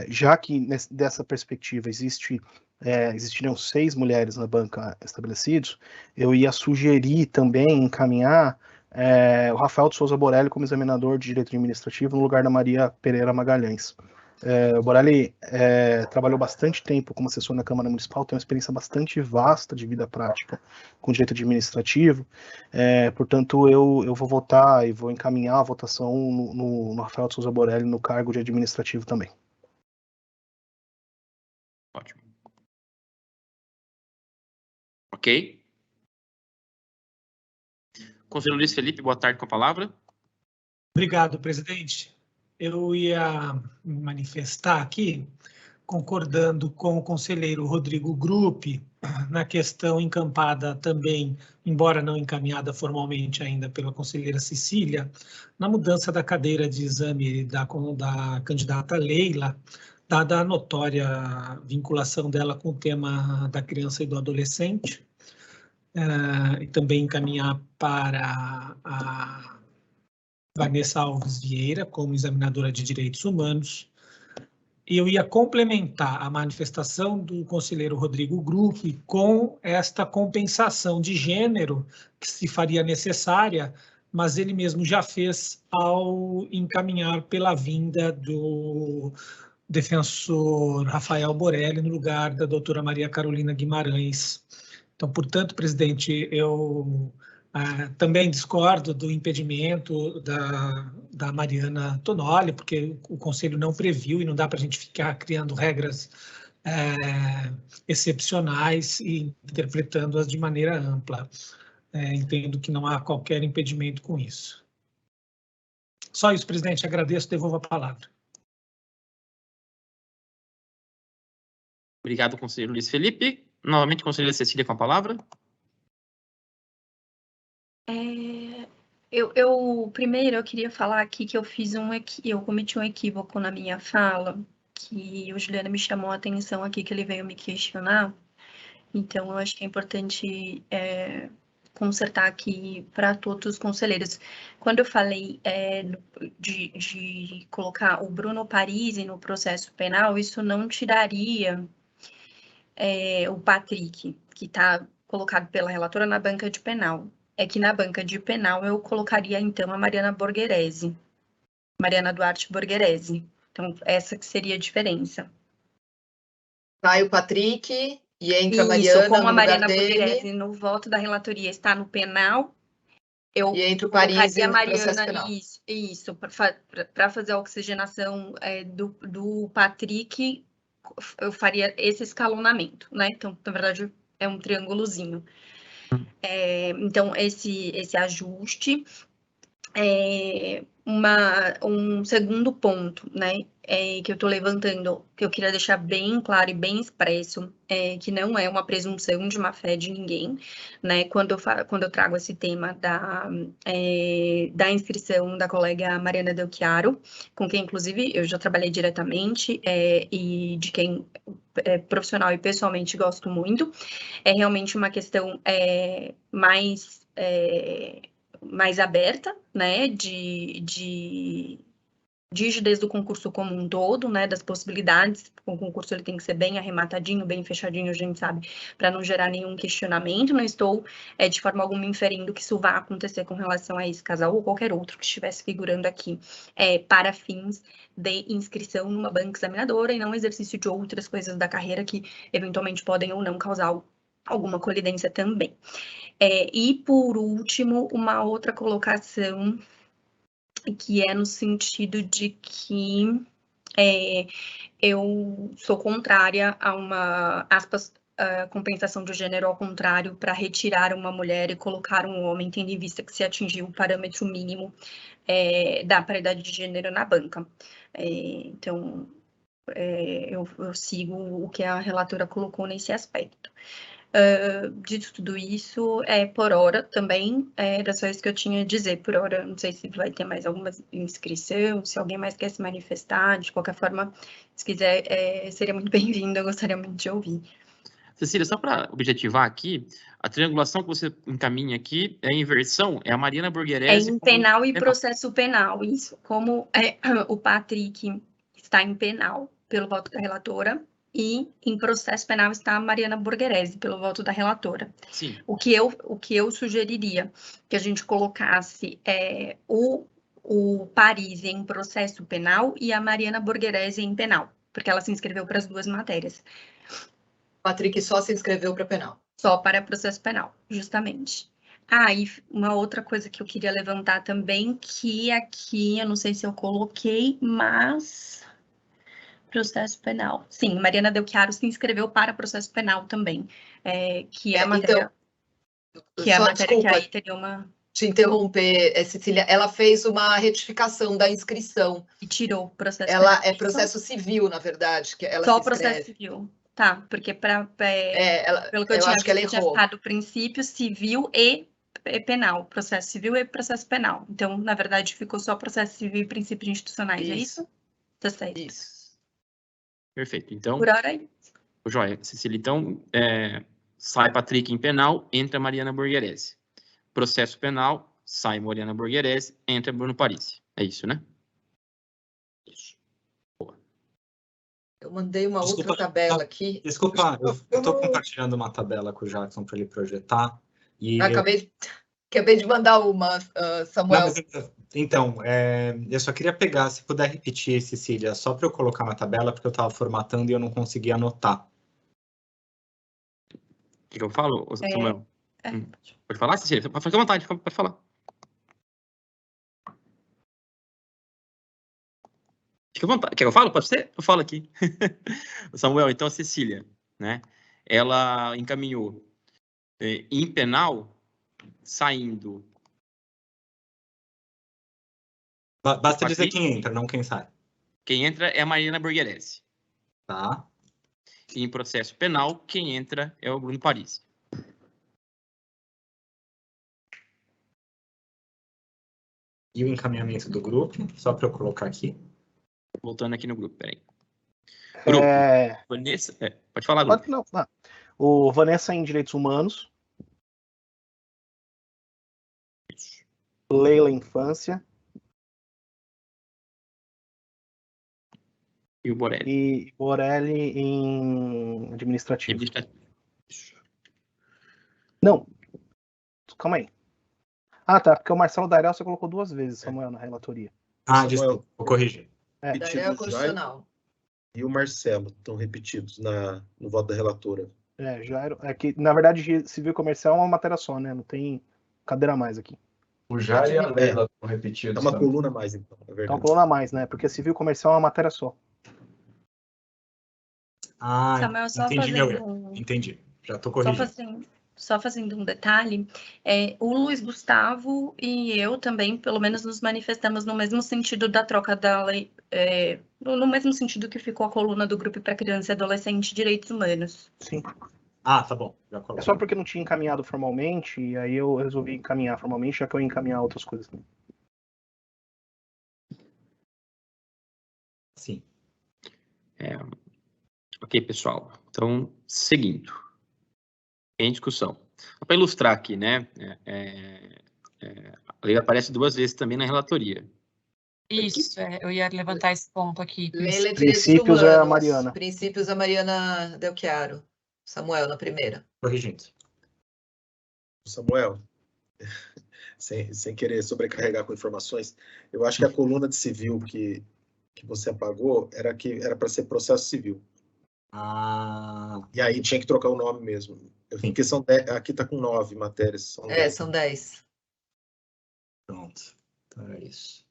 já que dessa perspectiva existiriam 6 mulheres na banca estabelecidos, eu ia sugerir também encaminhar o Rafael de Souza Borelli como examinador de direito administrativo no lugar da Maria Pereira Magalhães. O Borelli trabalhou bastante tempo como assessor na Câmara Municipal, tem uma experiência bastante vasta de vida prática com direito administrativo, portanto eu vou votar e vou encaminhar a votação no Rafael de Souza Borelli no cargo de administrativo também. Ótimo. Ok. Conselheiro Luiz Felipe, boa tarde, com a palavra. Obrigado, presidente. Eu ia me manifestar aqui, concordando com o conselheiro Rodrigo Gruppi, na questão encampada também, embora não encaminhada formalmente ainda pela conselheira Cecília, na mudança da cadeira de exame da candidata Leila, dada a notória vinculação dela com o tema da criança e do adolescente, e também encaminhar para a Vanessa Alves Vieira, como examinadora de direitos humanos. Eu ia complementar a manifestação do conselheiro Rodrigo Gruppi com esta compensação de gênero que se faria necessária, mas ele mesmo já fez ao encaminhar pela vinda do defensor Rafael Borelli no lugar da doutora Maria Carolina Guimarães. Então, portanto, presidente, eu também discordo do impedimento da Mariana Tonoli, porque o Conselho não previu e não dá para a gente ficar criando regras excepcionais e interpretando-as de maneira ampla. Entendo que não há qualquer impedimento com isso. Só isso, presidente. Agradeço, devolvo a palavra. Obrigado, conselheiro Luiz Felipe. Novamente, conselheira Cecília, com a palavra. Primeiro, eu queria falar aqui que eu cometi um equívoco na minha fala, que o Juliano me chamou a atenção aqui, que ele veio me questionar. Então, eu acho que é importante consertar aqui para todos os conselheiros. Quando eu falei de colocar o Bruno Parisi no processo penal, isso não tiraria o Patrick, que está colocado pela relatora na banca de penal. É que na banca de penal eu colocaria, então, a Mariana Borgherese, Mariana Duarte Borgherese. Então, essa que seria a diferença. Vai o Patrick e entra a Mariana como a no Mariana lugar dele. Borgherese no voto da relatoria está no penal, eu e entra o Parisi colocaria no processo Mariana, penal. Isso para fazer a oxigenação do Patrick, eu faria esse escalonamento, né? Então, na verdade, é um triângulozinho. Então, esse ajuste. Um segundo ponto, né, que eu estou levantando, que eu queria deixar bem claro e bem expresso, que não é uma presunção de má-fé de ninguém, né, quando eu trago esse tema da inscrição da colega Mariana Del Chiaro, com quem, inclusive, eu já trabalhei diretamente e de quem profissional e pessoalmente gosto muito. É realmente uma questão mais aberta, né, de rigidez do concurso como um todo, né, das possibilidades. O concurso ele tem que ser bem arrematadinho, bem fechadinho, a gente sabe, para não gerar nenhum questionamento. Não estou, de forma alguma, inferindo que isso vá acontecer com relação a esse casal ou qualquer outro que estivesse figurando aqui para fins de inscrição numa banca examinadora e não exercício de outras coisas da carreira que, eventualmente, podem ou não causar alguma colidência também. E, por último, uma outra colocação que é no sentido de que eu sou contrária a uma, aspas, compensação de gênero ao contrário para retirar uma mulher e colocar um homem, tendo em vista que se atingiu o parâmetro mínimo da paridade de gênero na banca. Então, eu sigo o que a relatora colocou nesse aspecto. Dito tudo isso, por hora também, era só isso que eu tinha a dizer. Por hora, não sei se vai ter mais alguma inscrição, se alguém mais quer se manifestar. De qualquer forma, se quiser, seria muito bem-vindo, eu gostaria muito de ouvir. Cecília, só para objetivar aqui, a triangulação que você encaminha aqui é a inversão, é a Mariana Borgherese... em penal e processo penal, isso. Como o Patrick está em penal pelo voto da relatora, e em processo penal está a Mariana Borgherese, pelo voto da relatora. Sim. O que eu sugeriria que a gente colocasse o Parisi em processo penal e a Mariana Borgherese em penal, porque ela se inscreveu para as duas matérias. Patrick só se inscreveu para penal. Só para processo penal, justamente. E uma outra coisa que eu queria levantar também, que aqui, eu não sei se eu coloquei, mas... Processo penal. Sim, Mariana Delchiaro se inscreveu para processo penal também, que é a matéria... Então, só, matéria desculpa, que aí teria uma... te interromper, Cecília, ela fez uma retificação da inscrição. E tirou o processo Ela penal. é processo civil, na verdade, que ela Só se o processo inscreve. civil. Tá, porque pelo que eu eu tinha acho que ela visto, tinha errou. ficado princípio civil e penal, processo civil e processo penal. Então, na verdade, ficou só processo civil e princípios institucionais, é isso? Tá certo. Isso. Perfeito. Então, Por hora aí. joia. Cecília, então, sai Patrick em penal, entra Mariana Borgherese. Processo penal, sai Mariana Borgherese, entra Bruno Parisi. É isso, né? Isso. Boa. Eu mandei uma Desculpa, outra tabela aqui. Desculpa, eu estou compartilhando uma tabela com o Jackson para ele projetar. E Acabei de mandar uma, Samuel. Não, mas, então, eu só queria pegar, se puder repetir, Cecília, só para eu colocar na tabela, porque eu estava formatando e eu não consegui anotar. O que eu falo, Samuel? É. Pode falar, Cecília? Fica à vontade, pode falar. Fica à vontade. Quer que eu falo? Pode ser? Eu falo aqui. Samuel, então a Cecília, né? Ela encaminhou em penal, saindo... Basta dizer quem entra, não quem sai. Quem entra é a Mariana Borgherese. Tá. E em processo penal, quem entra é o Bruno Parisi. E o encaminhamento do grupo, só para eu colocar aqui. Voltando aqui no grupo, peraí. Grupo. Vanessa, pode falar, grupo. Não. O Vanessa em Direitos Humanos. Leila Infância. E o Borelli. E Borelli em administrativo. Não. Calma aí. Ah, tá. Porque o Marcelo Dairel você colocou 2 vezes, Samuel, na relatoria. Ah, desculpa. Vou corrigir. Dairel constitucional. E o Marcelo estão repetidos no voto da relatora. Jairo. É que, na verdade, civil e comercial é uma matéria só, né? Não tem cadeira a mais aqui. O Jair e a Leila estão repetidos. É uma coluna a mais, então. É verdade. É uma coluna a mais, né? Porque civil e comercial é uma matéria só. Ah, Samuel, só entendi meu fazendo erro. Entendi. Já estou corrigindo. Só fazendo um detalhe, o Luiz Gustavo e eu também, pelo menos, nos manifestamos no mesmo sentido da troca da lei, no mesmo sentido que ficou a coluna do Grupo para Criança e Adolescente e Direitos Humanos. Sim. Ah, tá bom. Já É só porque não tinha encaminhado formalmente, e aí eu resolvi encaminhar formalmente, já que eu ia encaminhar outras coisas também. Sim. Ok, pessoal. Então, seguindo. Em discussão. Para ilustrar aqui, né? A lei aparece 2 vezes também na relatoria. Isso, eu ia levantar esse ponto aqui. Leila de Princípios é a Mariana. Princípios a Mariana Delchiaro. Samuel, na primeira. Corrigindo. Samuel, sem querer sobrecarregar com informações, eu acho que a coluna de civil que você apagou era para ser processo civil. Ah. E aí tinha que trocar o nome mesmo. Porque aqui está com 9 matérias. São 10. Pronto. Então é isso.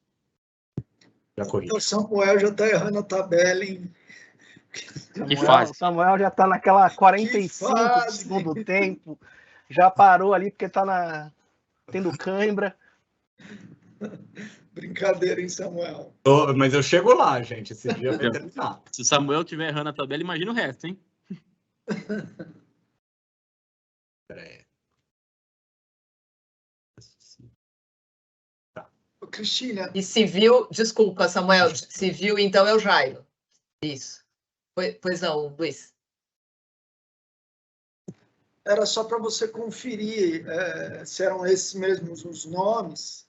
Já corrigi. O Samuel já está errando a tabela, hein? Que fase? Samuel já está naquela 45 do segundo tempo. Já parou ali porque está tendo cãibra. Brincadeira, hein, Samuel? Mas eu chego lá, gente. Esse dia vai terminar. Se o Samuel estiver errando a tabela, imagina o resto, hein? Cristina. E civil, desculpa, Samuel, civil então é o Jairo. Isso. Pois não, Luiz. Era só para você conferir se eram esses mesmos os nomes.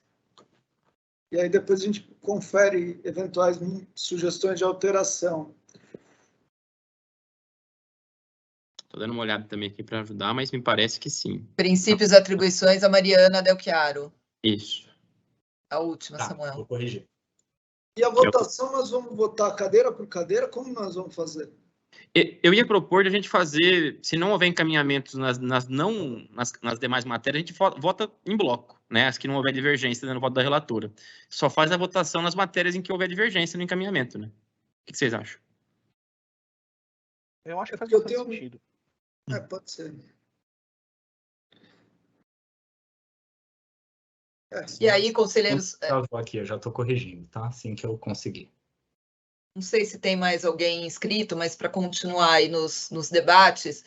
E aí depois a gente confere eventuais sugestões de alteração. Estou dando uma olhada também aqui para ajudar, mas me parece que sim. Princípios e atribuições a Mariana Delchiaro. Isso. A última, Tá, Samuel. vou corrigir. E a votação, nós vamos votar cadeira por cadeira? Como nós vamos fazer? Eu ia propor de a gente fazer, se não houver encaminhamentos nas demais matérias, a gente vota em bloco, né? As que não houver divergência no voto da relatora. Só faz a votação nas matérias em que houver divergência no encaminhamento, né? O que vocês acham? Eu acho que faz porque eu bastante tenho... sentido. Pode ser. E aí, conselheiros, Aqui, eu já estou corrigindo, tá? Assim que eu conseguir. não sei se tem mais alguém inscrito, mas para continuar aí nos debates,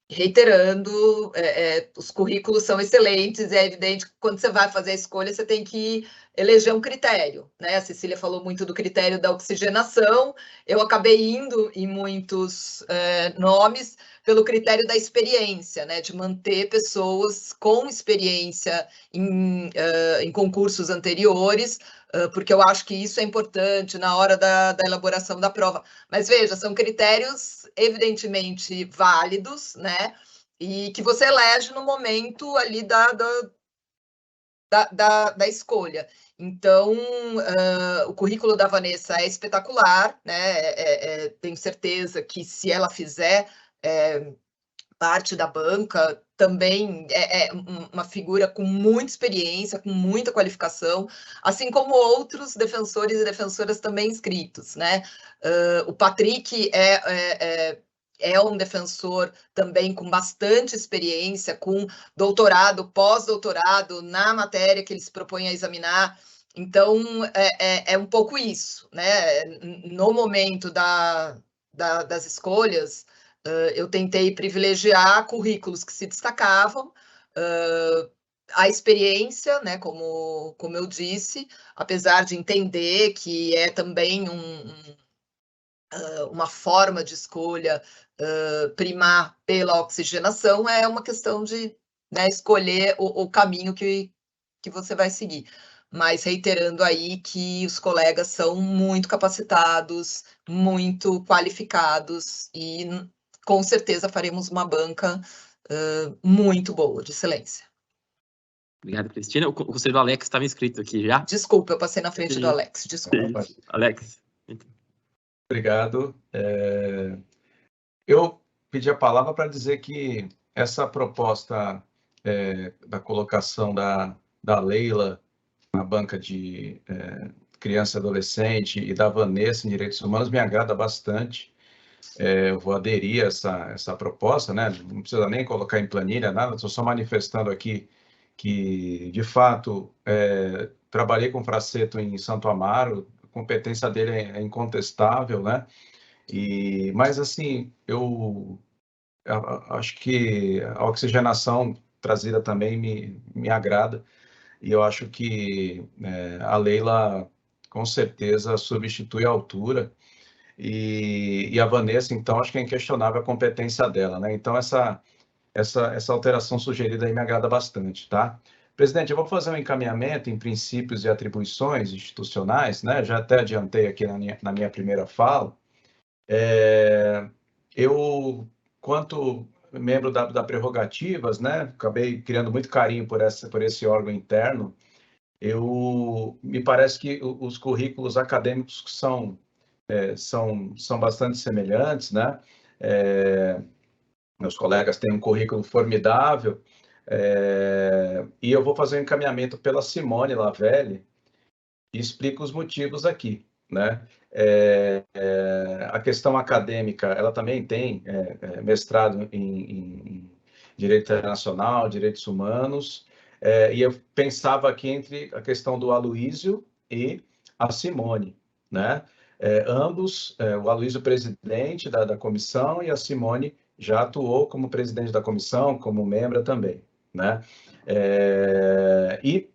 reiterando, os currículos são excelentes, é evidente que quando você vai fazer a escolha, você tem que eleger um critério, né? A Cecília falou muito do critério da oxigenação, eu acabei indo em muitos nomes pelo critério da experiência, né? De manter pessoas com experiência em concursos anteriores, porque eu acho que isso é importante na hora da elaboração da prova. Mas veja, são critérios evidentemente válidos, né? E que você elege no momento ali da escolha. Então, o currículo da Vanessa é espetacular, né? Tenho certeza que se ela fizer parte da banca, também é uma figura com muita experiência, com muita qualificação, assim como outros defensores e defensoras também inscritos, né? O Patrick é um defensor também com bastante experiência, com doutorado, pós-doutorado na matéria que ele se propõe a examinar. Então, é um pouco isso, né? No momento das escolhas, eu tentei privilegiar currículos que se destacavam, a experiência, né, como eu disse, apesar de entender que é também uma forma de escolha primar pela oxigenação, é uma questão de, né, escolher o caminho que você vai seguir. Mas reiterando aí que os colegas são muito capacitados, muito qualificados e com certeza faremos uma banca muito boa, de excelência. Obrigado, Cristina. O conselheiro Alex estava inscrito aqui já. Desculpa, eu passei na frente do Alex, desculpa. Alex. Obrigado. Eu pedi a palavra para dizer que essa proposta da colocação da Leila na banca de criança e adolescente e da Vanessa em Direitos Humanos me agrada bastante. Eu vou aderir a essa proposta, né? Não precisa nem colocar em planilha, nada, estou só manifestando aqui que, de fato, trabalhei com o Fraceto em Santo Amaro, a competência dele é incontestável, né? Mas, assim, eu acho que a oxigenação trazida também me agrada, e eu acho que a Leila, com certeza, substitui a altura, e a Vanessa, então, acho que é inquestionável a competência dela, né? Então, essa alteração sugerida aí me agrada bastante, tá? Presidente, eu vou fazer um encaminhamento em princípios e atribuições institucionais, né? Já até adiantei aqui na minha primeira fala. Eu, quanto membro da Prerrogativas, né? Acabei criando muito carinho por esse órgão interno. Me parece que os currículos acadêmicos são bastante semelhantes, né? Meus colegas têm um currículo formidável, e eu vou fazer um encaminhamento pela Simone Lavelli e explico os motivos aqui, né? A questão acadêmica, ela também tem mestrado em Direito Internacional, Direitos Humanos, e eu pensava aqui entre a questão do Aloísio e a Simone, né? Ambos, o Aloísio presidente da comissão e a Simone já atuou como presidente da comissão, como membro também, né? E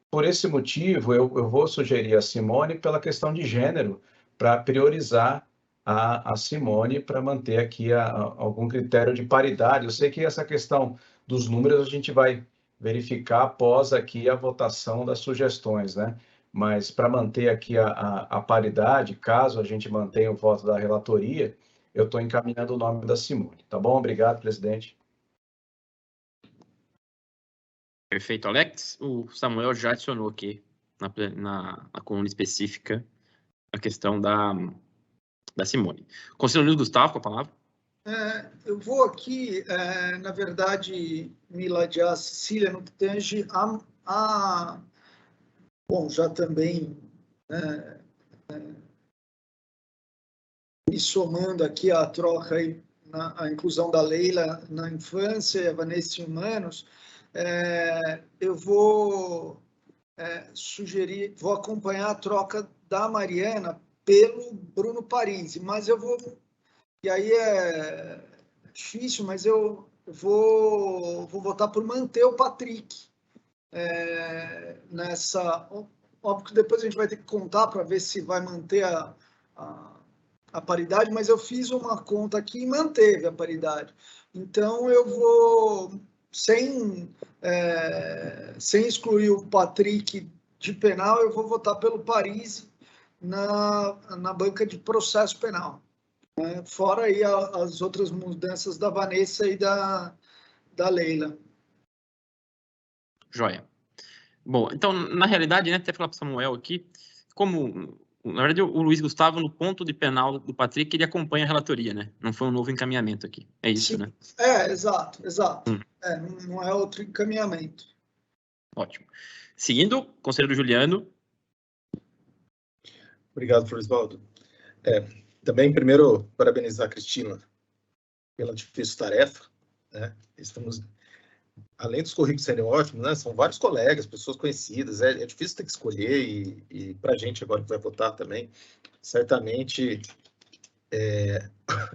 por esse motivo, eu vou sugerir a Simone pela questão de gênero, para priorizar a Simone, para manter aqui algum critério de paridade. Eu sei que essa questão dos números a gente vai verificar após aqui a votação das sugestões, né? Mas para manter aqui a paridade, caso a gente mantenha o voto da relatoria, eu estou encaminhando o nome da Simone. Tá bom? Obrigado, presidente. Perfeito, Alex. O Samuel já adicionou aqui na coluna específica a questão da Simone. Conselheiro Luiz Gustavo, com a palavra. Eu vou aqui, na verdade, me ladear a Cecília no que tange bom, já também e somando aqui a troca aí, a inclusão da Leila na infância e a Vanessa em humanos, eu vou sugerir, vou acompanhar a troca da Mariana pelo Bruno Parisi, mas eu vou, e aí é difícil, mas eu vou votar por manter o Patrick nessa. Óbvio que depois a gente vai ter que contar para ver se vai manter a paridade, mas eu fiz uma conta aqui e manteve a paridade. Então, eu vou, sem excluir o Patrick de penal, eu vou votar pelo Parisi na banca de processo penal. Fora aí as outras mudanças da Vanessa e da Leila. Joia. Bom, então, na realidade, né, até falar para o Samuel aqui, como, na verdade, o Luiz Gustavo, no ponto de penal do Patrick, ele acompanha a relatoria, né? Não foi um novo encaminhamento aqui. É isso, sim, né? Exato. Não é outro encaminhamento. Ótimo. Seguindo, conselheiro Juliano. Obrigado, Florisvaldo. Também, primeiro, parabenizar a Cristina pela difícil tarefa, né? Estamos, além dos currículos serem ótimos, né? São vários colegas, pessoas conhecidas, é difícil ter que escolher, e para a gente agora que vai votar também, certamente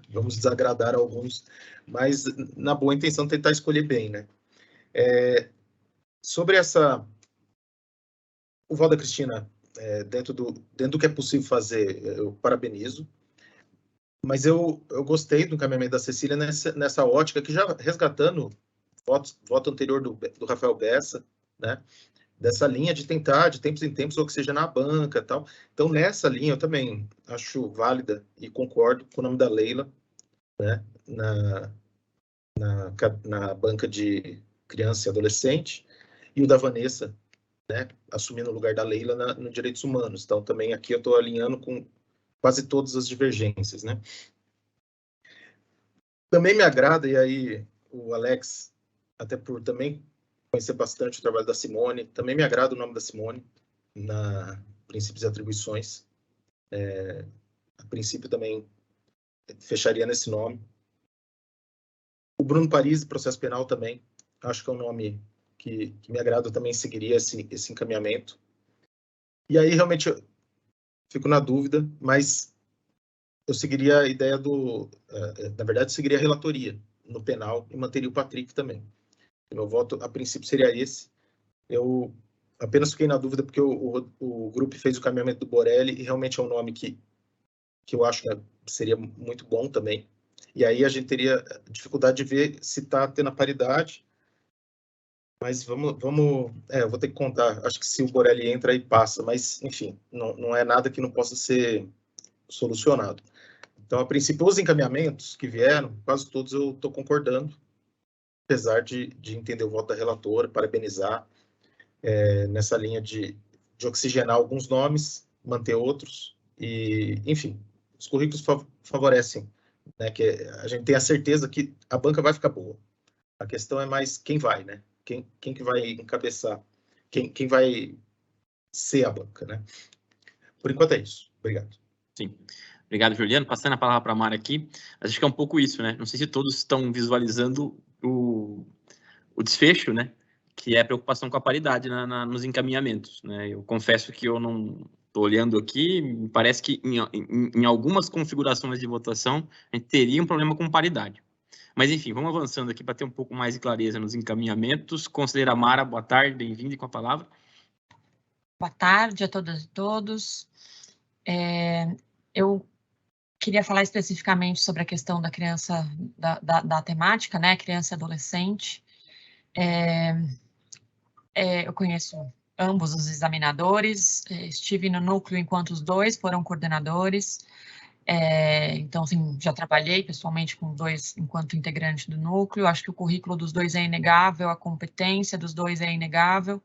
vamos desagradar alguns, mas na boa intenção tentar escolher bem, né? Sobre o voto da Cristina, dentro do que é possível fazer, eu parabenizo, mas eu gostei do encaminhamento da Cecília nessa ótica, que já resgatando voto anterior do Rafael Bessa, né? Dessa linha de tentar, de tempos em tempos, oxigenar a banca e tal. Então, nessa linha, eu também acho válida e concordo com o nome da Leila, né? Na banca de criança e adolescente, e o da Vanessa, né? Assumindo o lugar da Leila no Direitos Humanos. Então, também aqui eu estou alinhando com quase todas as divergências, né? Também me agrada, e aí o Alex, até por também conhecer bastante o trabalho da Simone, também me agrada o nome da Simone na princípios e atribuições. A princípio também fecharia nesse nome. O Bruno Parisi, processo penal também, acho que é um nome que me agrada, eu também seguiria esse encaminhamento. E aí, realmente, eu fico na dúvida, mas eu seguiria a ideia na verdade, eu seguiria a relatoria no penal e manteria o Patrick também. Meu voto, a princípio, seria esse. Eu apenas fiquei na dúvida porque o grupo fez o caminhamento do Borelli e realmente é um nome que eu acho que seria muito bom também. E aí a gente teria dificuldade de ver se está tendo a paridade. Mas vamos eu vou ter que contar. Acho que se o Borelli entra, aí passa. Mas, enfim, não é nada que não possa ser solucionado. Então, a princípio, os encaminhamentos que vieram, quase todos eu estou concordando, apesar de entender o voto da relatora, parabenizar nessa linha de oxigenar alguns nomes, manter outros, e, enfim, os currículos favorecem, né, que a gente tem a certeza que a banca vai ficar boa. A questão é mais quem vai, né? Quem que vai encabeçar, quem vai ser a banca, né? Por enquanto é isso. Obrigado. Sim. Obrigado, Juliano. Passando a palavra para a Mara aqui, acho que é um pouco isso, né? Não sei se todos estão visualizando o desfecho, né? Que é a preocupação com a paridade nos encaminhamentos, né? Eu confesso que eu não estou olhando aqui, me parece que em algumas configurações de votação a gente teria um problema com paridade. Mas, enfim, vamos avançando aqui para ter um pouco mais de clareza nos encaminhamentos. Conselheira Mara, boa tarde, bem-vinda e com a palavra. Boa tarde a todas e todos. Eu queria falar especificamente sobre a questão da criança, da temática, né, criança e adolescente. Eu conheço ambos os examinadores, estive no núcleo enquanto os dois foram coordenadores, então, assim, já trabalhei pessoalmente com os dois enquanto integrante do núcleo, acho que o currículo dos dois é inegável, a competência dos dois é inegável,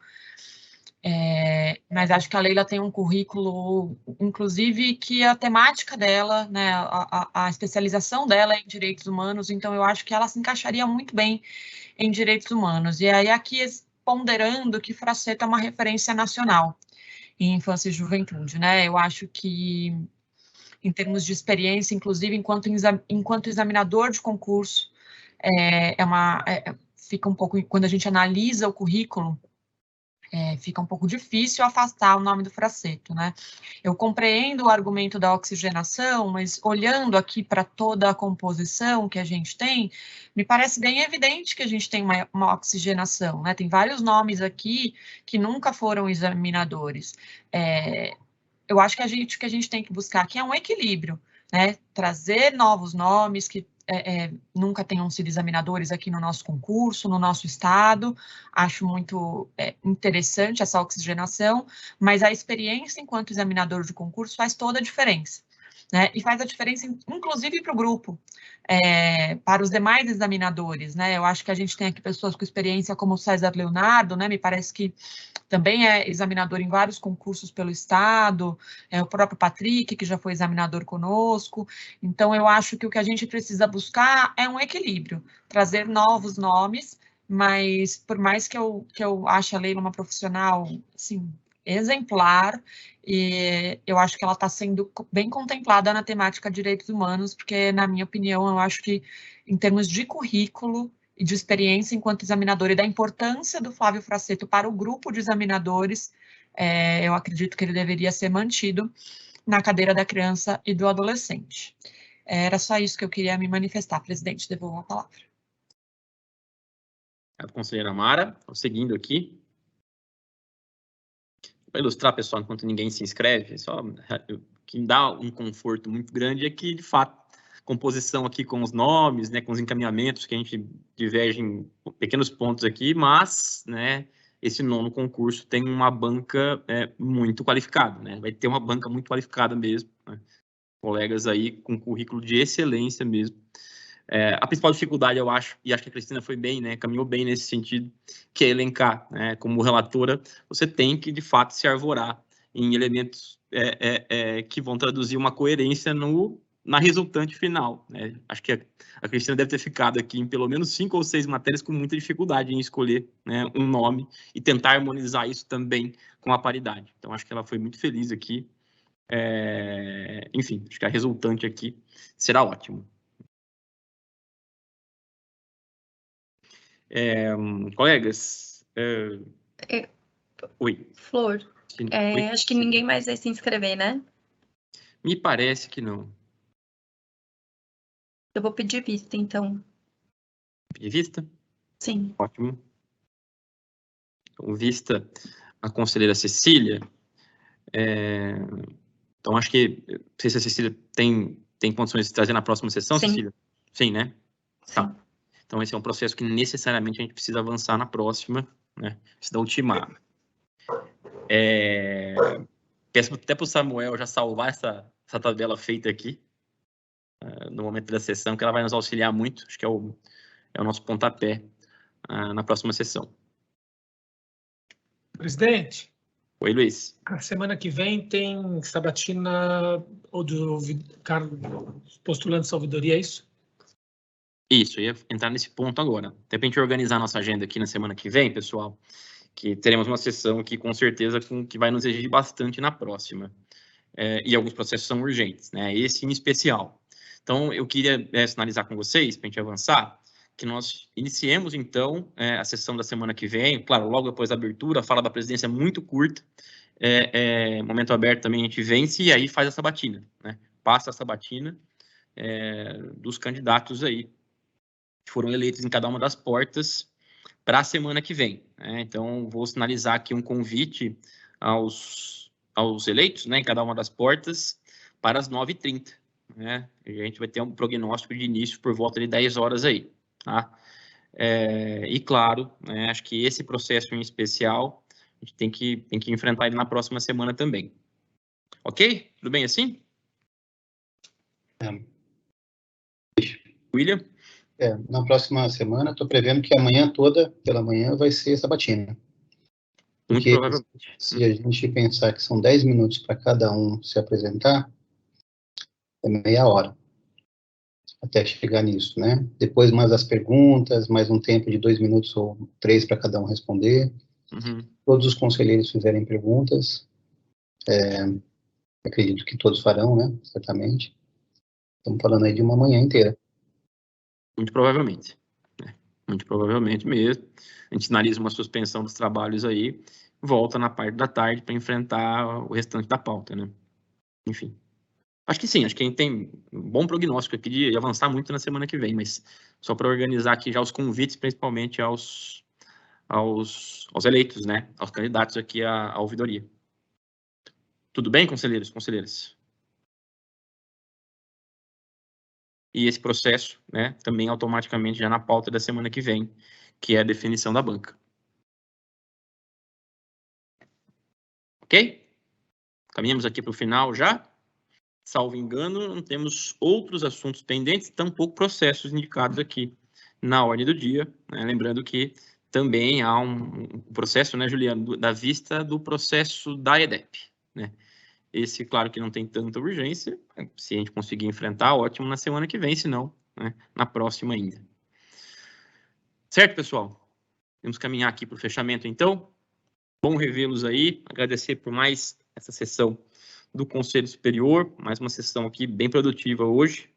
mas acho que a Leila tem um currículo, inclusive, que a temática dela, né, a especialização dela é em direitos humanos, então eu acho que ela se encaixaria muito bem em direitos humanos. E aí aqui ponderando que Fraceta é uma referência nacional em infância e juventude, né? Eu acho que em termos de experiência, inclusive enquanto examinador de concurso, fica um pouco, quando a gente analisa o currículo, fica um pouco difícil afastar o nome do Frassetto, né? Eu compreendo o argumento da oxigenação, mas olhando aqui para toda a composição que a gente tem, me parece bem evidente que a gente tem uma oxigenação, né? Tem vários nomes aqui que nunca foram examinadores. Eu acho que o que a gente tem que buscar aqui é um equilíbrio, né? Trazer novos nomes que nunca tenham sido examinadores aqui no nosso concurso, no nosso estado. Acho muito interessante essa oxigenação, mas a experiência enquanto examinador de concurso faz toda a diferença, né? E faz a diferença, inclusive, para o grupo, para os demais examinadores, né? Eu acho que a gente tem aqui pessoas com experiência como o César Leonardo, né? Me parece que também é examinador em vários concursos pelo estado, o próprio Patrick, que já foi examinador conosco. Então, eu acho que o que a gente precisa buscar é um equilíbrio, trazer novos nomes, mas por mais que eu ache a Leila uma profissional, assim, exemplar, e eu acho que ela está sendo bem contemplada na temática de direitos humanos, porque, na minha opinião, eu acho que, em termos de currículo e de experiência enquanto examinador e da importância do Flávio Frassetto para o grupo de examinadores, eu acredito que ele deveria ser mantido na cadeira da criança e do adolescente. Era só isso que eu queria me manifestar, presidente. Devolvo a palavra. A conselheira Mara, seguindo aqui. Para ilustrar, pessoal, enquanto ninguém se inscreve, só que me dá um conforto muito grande é que, de fato, composição aqui com os nomes, né, com os encaminhamentos, que a gente diverge em pequenos pontos aqui, mas, né, esse 9º concurso tem uma banca muito qualificada, né, vai ter uma banca muito qualificada mesmo, né, colegas aí com currículo de excelência mesmo. A principal dificuldade, eu acho, e acho que a Cristina foi bem, né, caminhou bem nesse sentido, que é elencar, né, como relatora, você tem que, de fato, se arvorar em elementos que vão traduzir uma coerência na resultante final, né? Acho que a Cristina deve ter ficado aqui em pelo menos 5 ou 6 matérias com muita dificuldade em escolher, né, um nome e tentar harmonizar isso também com a paridade. Então, acho que ela foi muito feliz aqui. Enfim, acho que a resultante aqui será ótimo. Colegas, oi. Flor, oi? Acho que ninguém mais vai se inscrever, né? Me parece que não. Eu vou pedir vista, então. Pedir vista? Sim. Ótimo. Então, vista a conselheira Cecília. Então, acho que, não sei se a Cecília tem condições de trazer na próxima sessão, Sim. Cecília? Sim, né? Sim. Tá. Então, esse é um processo que necessariamente a gente precisa avançar na próxima, né? Precisa ultimar. Peço até para o Samuel já salvar essa tabela feita aqui, no momento da sessão, que ela vai nos auxiliar muito. Acho que é o nosso pontapé na próxima sessão. Presidente. Oi, Luiz. A semana que vem tem sabatina postulando sua ouvidoria, é isso? Isso, eu ia entrar nesse ponto agora. Até para a gente organizar a nossa agenda aqui na semana que vem, pessoal, que teremos uma sessão aqui com certeza que vai nos exigir bastante na próxima. E alguns processos são urgentes, né? Esse em especial. Então, eu queria sinalizar com vocês, para a gente avançar, que nós iniciemos, então, a sessão da semana que vem, claro, logo depois da abertura, a fala da presidência é muito curta, momento aberto também a gente vence e aí faz a sabatina, né? Passa a sabatina dos candidatos aí, que foram eleitos em cada uma das portas para a semana que vem, né? Então, vou sinalizar aqui um convite aos eleitos, né, em cada uma das portas, para as 9h30, né? A gente vai ter um prognóstico de início por volta de 10 horas aí, tá? E claro, né, acho que esse processo em especial, a gente tem que enfrentar ele na próxima semana também. Ok? Tudo bem assim? William? Na próxima semana, estou prevendo que amanhã toda, pela manhã, vai ser sabatina. Porque muito provavelmente. Se a gente pensar que são 10 minutos para cada um se apresentar, é meia hora até chegar nisso, né? Depois mais as perguntas, mais um tempo de 2 minutos ou 3 para cada um responder. Uhum. Todos os conselheiros fizerem perguntas. Acredito que todos farão, né? Certamente. Estamos falando aí de uma manhã inteira. Muito provavelmente. Muito provavelmente mesmo. A gente analisa uma suspensão dos trabalhos aí, volta na parte da tarde para enfrentar o restante da pauta, né? Enfim. Acho que sim, acho que a gente tem um bom prognóstico aqui de avançar muito na semana que vem, mas só para organizar aqui já os convites, principalmente aos eleitos, né? Aos candidatos aqui à ouvidoria. Tudo bem, conselheiros, conselheiras? E esse processo, né, também automaticamente já na pauta da semana que vem, que é a definição da banca. Ok? Caminhamos aqui para o final já. Salvo engano, não temos outros assuntos pendentes, tampouco processos indicados aqui na ordem do dia, né? Lembrando que também há um processo, né, Juliano, da vista do processo da EDEP, né? Esse, claro que não tem tanta urgência, se a gente conseguir enfrentar, ótimo, na semana que vem, se não, né, na próxima ainda. Certo, pessoal? Vamos caminhar aqui para o fechamento, então. Bom revê-los aí, agradecer por mais essa sessão do Conselho Superior, mais uma sessão aqui bem produtiva hoje.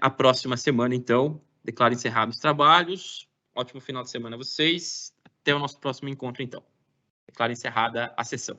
A próxima semana, então, declaro encerrados os trabalhos. Ótimo final de semana a vocês. Até o nosso próximo encontro, então. Declaro encerrada a sessão.